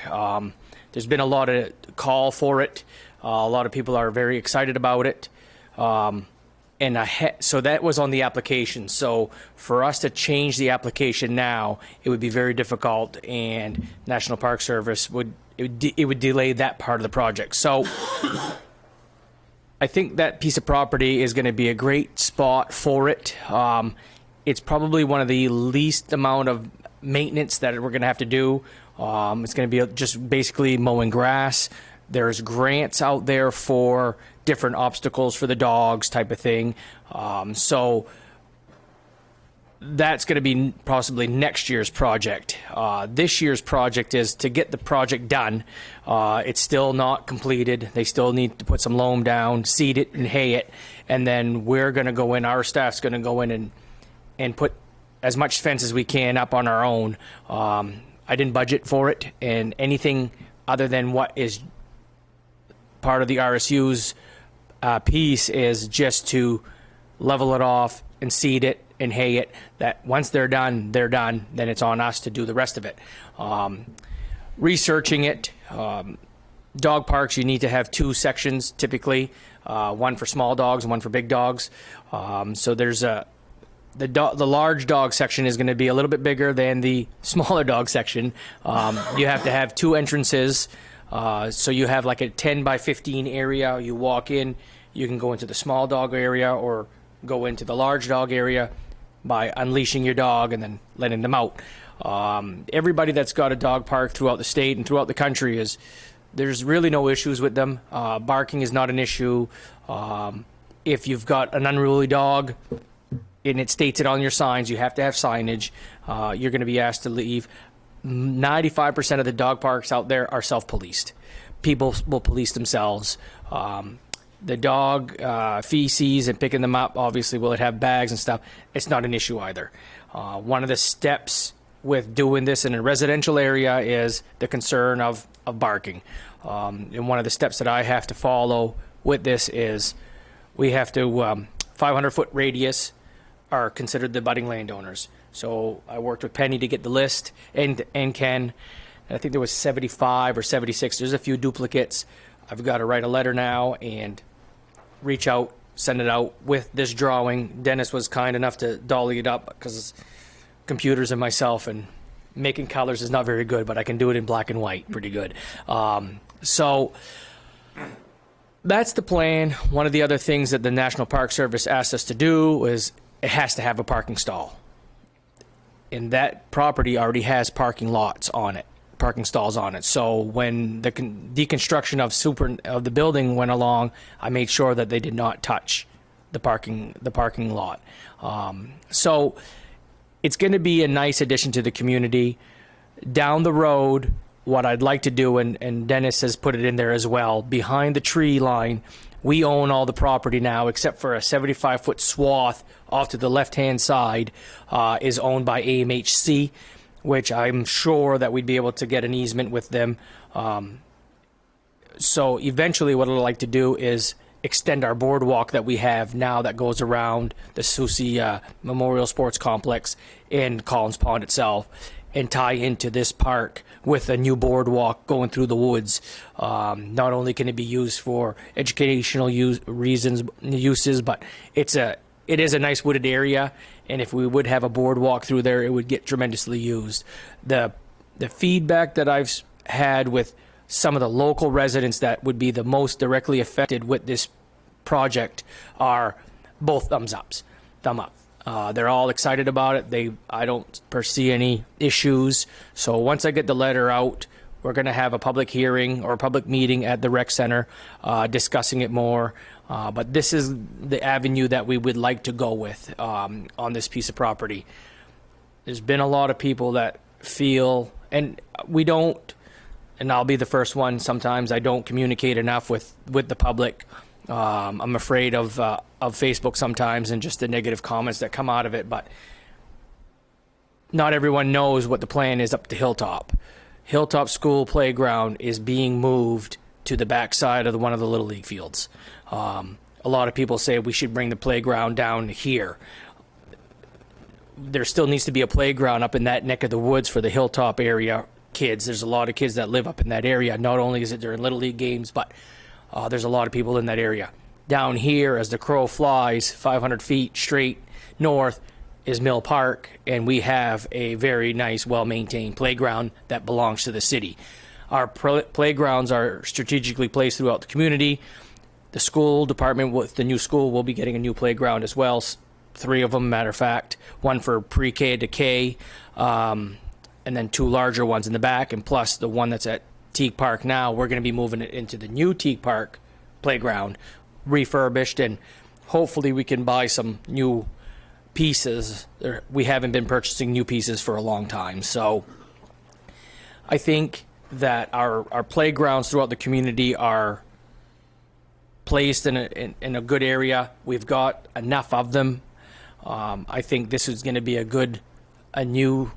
S14: There's been a lot of call for it. A lot of people are very excited about it. So that was on the application. So for us to change the application now, it would be very difficult, and National Park Service would delay that part of the project. So I think that piece of property is going to be a great spot for it. It's probably one of the least amount of maintenance that we're going to have to do. It's going to be just basically mowing grass. There's grants out there for different obstacles for the dogs type of thing. So that's going to be possibly next year's project. This year's project is to get the project done. It's still not completed. They still need to put some loam down, seed it, and hay it. And then we're going to go in, our staff's going to go in and put as much fence as we can up on our own. I didn't budget for it, and anything other than what is part of the RSU's piece is just to level it off and seed it and hay it. That once they're done, then it's on us to do the rest of it. Researching it, dog parks, you need to have two sections typically, one for small dogs and one for big dogs. So there's the large dog section is going to be a little bit bigger than the smaller dog section. You have to have two entrances. So you have like a 10 by 15 area. You walk in, you can go into the small dog area or go into the large dog area by unleashing your dog and then letting them out. Everybody that's got a dog park throughout the state and throughout the country there's really no issues with them. Barking is not an issue. If you've got an unruly dog and it states it on your signs, you have to have signage. You're going to be asked to leave. 95% of the dog parks out there are self-policed. People will police themselves. The dog feces and picking them up, obviously, will it have bags and stuff? It's not an issue either. One of the steps with doing this in a residential area is the concern of barking. And one of the steps that I have to follow with this is we have to 500-foot radius are considered the budding landowners. So I worked with Penny to get the list and Ken. I think there was 75 or 76. There's a few duplicates. I've got to write a letter now and reach out, send it out with this drawing. Dennis was kind enough to dolly it up because computers and myself, and making colors is not very good, but I can do it in black and white pretty good. So that's the plan. One of the other things that the National Park Service asked us to do is it has to have a parking stall. And that property already has parking stalls on it. So when the deconstruction of the building went along, I made sure that they did not touch the parking lot. So it's going to be a nice addition to the community. Down the road, what I'd like to do, and Dennis has put it in there as well, behind the tree line, we own all the property now except for a 75-foot swath off to the left-hand side is owned by AMHC, which I'm sure that we'd be able to get an easement with them. So eventually what I'd like to do is extend our boardwalk that we have now that goes around the Susie Memorial Sports Complex and Collins Pond itself, and tie into this park with a new boardwalk going through the woods. Not only can it be used for educational uses, but it is a nice wooded area, and if we would have a boardwalk through there, it would get tremendously used. The feedback that I've had with some of the local residents that would be the most directly affected with this project are both thumb up. They're all excited about it. I don't foresee any issues. So once I get the letter out, we're going to have a public hearing or a public meeting at the rec center discussing it more. But this is the avenue that we would like to go with on this piece of property. There's been a lot of people that feel, and we don't, and I'll be the first one, sometimes I don't communicate enough with the public. I'm afraid of Facebook sometimes and just the negative comments that come out of it, but not everyone knows what the plan is up to Hilltop. Hilltop School Playground is being moved to the backside of one of the Little League fields. A lot of people say we should bring the playground down here. There still needs to be a playground up in that neck of the woods for the Hilltop area kids. There's a lot of kids that live up in that area. Not only is it during Little League games, but there's a lot of people in that area. Down here, as the crow flies 500 feet straight north, is Mill Park, and we have a very nice, well-maintained playground that belongs to the city. Our playgrounds are strategically placed throughout the community. The school department with the new school will be getting a new playground as well. 3 of them, matter of fact. One for pre-K to K, and then 2 larger ones in the back, and plus the one that's at Teague Park now. We're going to be moving it into the new Teague Park playground, refurbished, and hopefully we can buy some new pieces. We haven't been purchasing new pieces for a long time, so I think that our playgrounds throughout the community are placed in a good area. We've got enough of them. I think this is going to be a new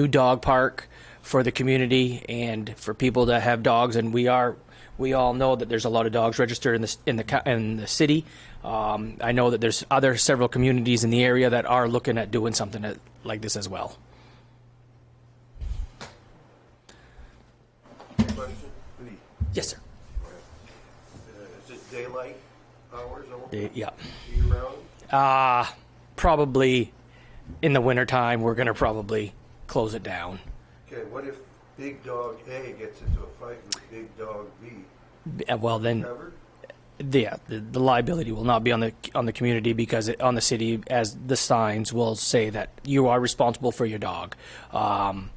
S14: dog park for the community and for people that have dogs, and we all know that there's a lot of dogs registered in the city. I know that there's several communities in the area that are looking at doing something like this as well.
S11: Question?
S14: Yes, sir.
S11: Is it daylight hours only?
S14: Yeah.
S11: Year-round?
S14: Probably in the wintertime, we're going to probably close it down.
S11: Okay, what if big dog A gets into a fight with big dog B?
S14: Well, then,
S11: Covered?
S14: the liability will not be on the community, because on the city, as the signs will say that you are responsible for your dog. And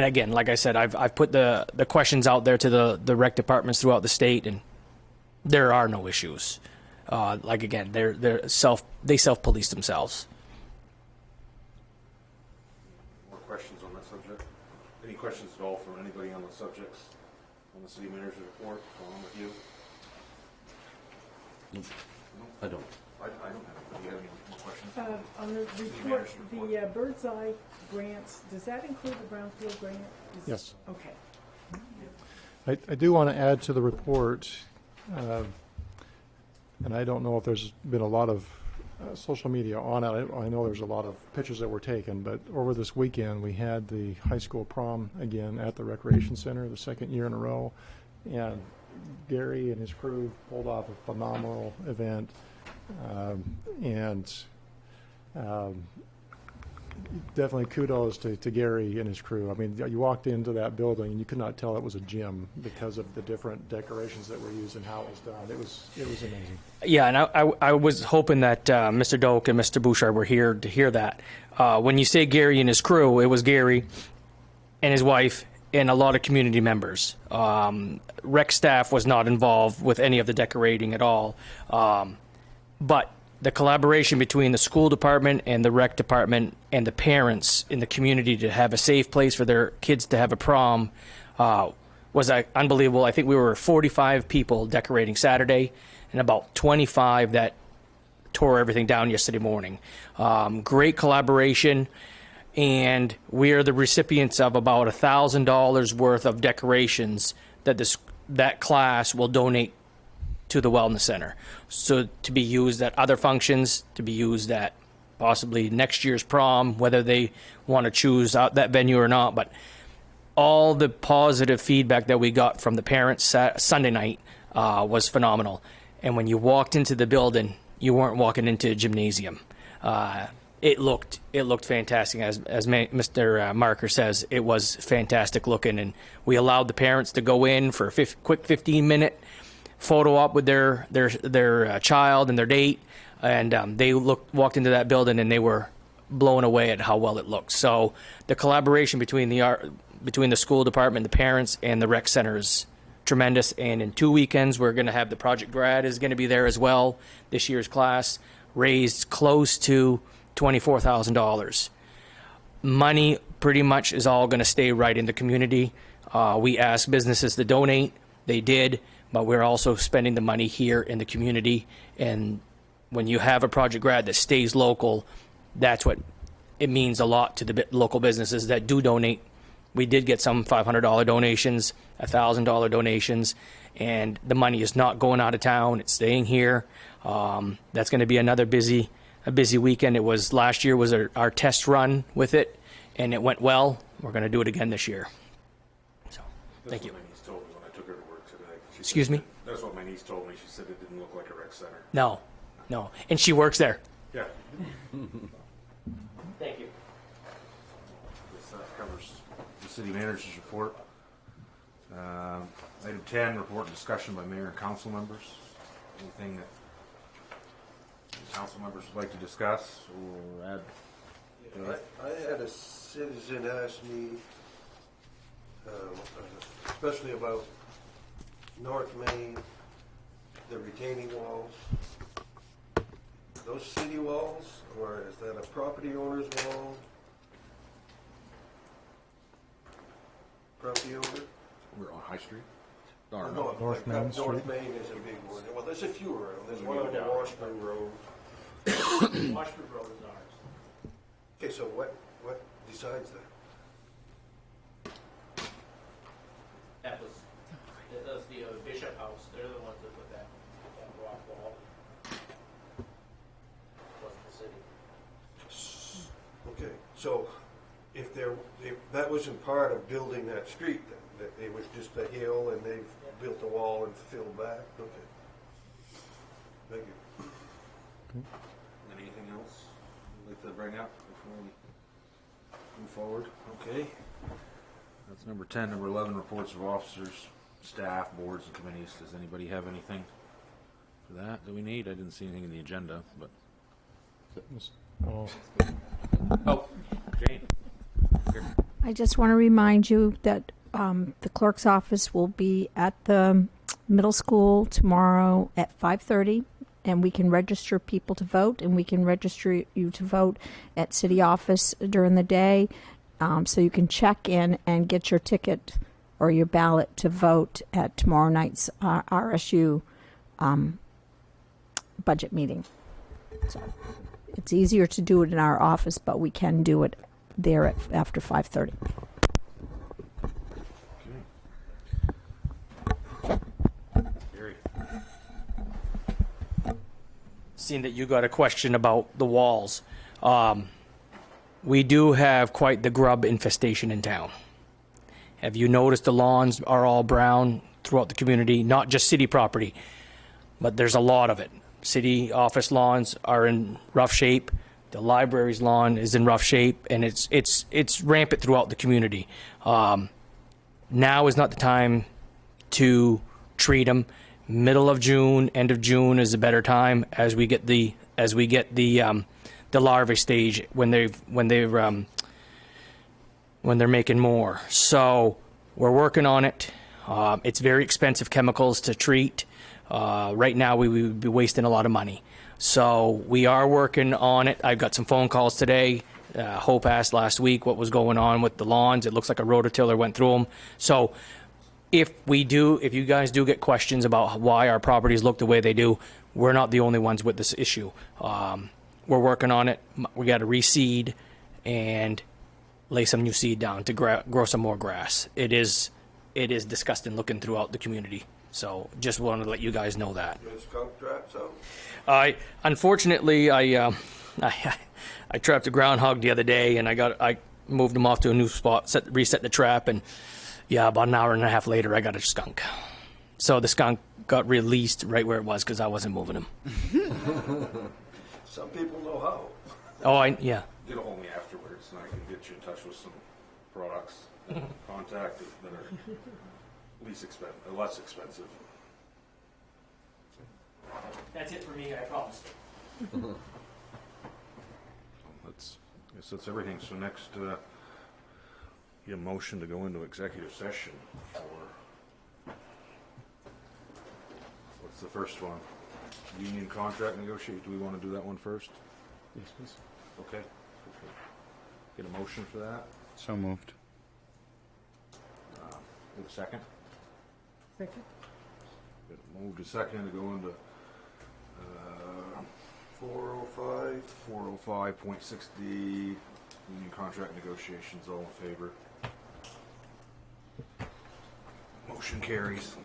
S14: again, like I said, I've put the questions out there to the rec departments throughout the state, and there are no issues. Like again, they self-police themselves.
S1: More questions on that subject? Any questions at all from anybody on the subjects on the city manager's report? Along with you?
S13: I don't.
S1: I don't have any. Do you have any more questions?
S4: On the report, the Bird's Eye grants, does that include the Brownfield grant?
S5: Yes.
S4: Okay.
S5: I do want to add to the report, and I don't know if there's been a lot of social media on it. I know there's a lot of pictures that were taken, but over this weekend we had the high school prom again at the Recreation Center, the 2nd year in a row, and Gary and his crew pulled off a phenomenal event, and definitely kudos to Gary and his crew. I mean, you walked into that building and you could not tell it was a gym because of the different decorations that were used and how it was done. It was amazing.
S14: Yeah, and I was hoping that Mr. Doak and Mr. Bouchard were here to hear that. When you say Gary and his crew, it was Gary and his wife and a lot of community members. Rec staff was not involved with any of the decorating at all. But the collaboration between the school department and the rec department and the parents in the community to have a safe place for their kids to have a prom was unbelievable. I think we were 45 people decorating Saturday, and about 25 that tore everything down yesterday morning. Great collaboration, and we are the recipients of about $1,000 worth of decorations that class will donate to the Wellness Center. So to be used at other functions, to be used at possibly next year's prom, whether they want to choose out that venue or not. But all the positive feedback that we got from the parents Sunday night was phenomenal. And when you walked into the building, you weren't walking into a gymnasium. It looked fantastic, as Mr. Marker says. It was fantastic looking, and we allowed the parents to go in for a quick 15-minute photo op with their child and their date, and they walked into that building and they were blown away at how well it looked. So the collaboration between the school department, the parents, and the rec center is tremendous. And in 2 weekends, we're going to have the Project Grad is going to be there as well. This year's class raised close to $24,000. Money pretty much is all going to stay right in the community. We asked businesses to donate. They did, but we're also spending the money here in the community. And when you have a Project Grad that stays local, that's what it means a lot to the local businesses that do donate. We did get some $500 donations, $1,000 donations, and the money is not going out of town. It's staying here. That's going to be a busy weekend. It was last year was our test run with it, and it went well. We're going to do it again this year. So, thank you.
S1: That's what my niece told me when I took her to work today.
S14: Excuse me?
S1: That's what my niece told me. She said it didn't look like a rec center.
S14: No, and she works there.
S1: Yeah.
S14: Thank you.
S1: This covers the city manager's report. Item 10, report and discussion by mayor and council members. Anything that council members would like to discuss or add?
S11: I had a citizen ask me, especially about North Main, the retaining walls. Those city walls, or is that a property owner's wall? Property owner?
S1: We're on High Street.
S11: No,
S5: North Main
S11: North
S5: Street.
S11: Main is a big one. Well, there's a few around. There's one on the Washburn Road.
S14: Washburn Road is ours.
S11: Okay, so what decides that?
S14: That was the Bishop House. They're the ones that put that rock wall. Wasn't the city.
S11: Okay, so if that wasn't part of building that street, then that it was just a hill and they've built a wall and filled back. Okay. Thank you.
S1: Anything else you'd like to bring up before we move forward? Okay. That's number 10. Number 11, reports of officers, staff, boards, and committees. Does anybody have anything for that we need? I didn't see anything in the agenda, but.
S5: Oh,
S1: Oh, Jane. Here.
S8: I just want to remind you that the clerk's office will be at the middle school tomorrow at 5:30, and we can register people to vote, and we can register you to vote at city office during the day, so you can check in and get your ticket or your ballot to vote at tomorrow night's RSU budget meeting. So it's easier to do it in our office, but we can do it there after 5:30.
S1: Gary.
S14: Seeing that you got a question about the walls, we do have quite the grub infestation in town. Have you noticed the lawns are all brown throughout the community? Not just city property, but there's a lot of it. City office lawns are in rough shape. The library's lawn is in rough shape, and it's rampant throughout the community. Now is not the time to treat them. Middle of June, end of June is a better time as we get the larvae stage when they're making more. So we're working on it. It's very expensive chemicals to treat. Right now we would be wasting a lot of money. So we are working on it. I've got some phone calls today Hope asked last week what was going on with the lawns. It looks like a rototiller went through them. So if you guys do get questions about why our properties look the way they do, we're not the only ones with this issue. We're working on it. We got to reseed and lay some new seed down to grow some more grass. It is disgusting looking throughout the community. So just wanted to let you guys know that.
S11: Your skunk traps out?
S14: Unfortunately, I trapped a groundhog the other day, and I moved him off to a new spot, reset the trap, and yeah, about an hour and a half later, I got a skunk. So the skunk got released right where it was because I wasn't moving him.
S11: Some people know how.
S14: Oh, yeah.
S1: Get a hold of me afterwards, and I can get you in touch with some products, contact that are less expensive.
S14: That's it for me, I promise.
S1: I guess that's everything. So next, get a motion to go into executive session for, what's the first one? Union contract negotiate. Do we want to do that one first?
S5: Yes, please.
S1: Okay. Get a motion for that.
S10: So moved.
S1: Get a second.
S4: Second.
S1: Get a move to second to go into 405.60 union contract negotiations. All in favor? Motion carries.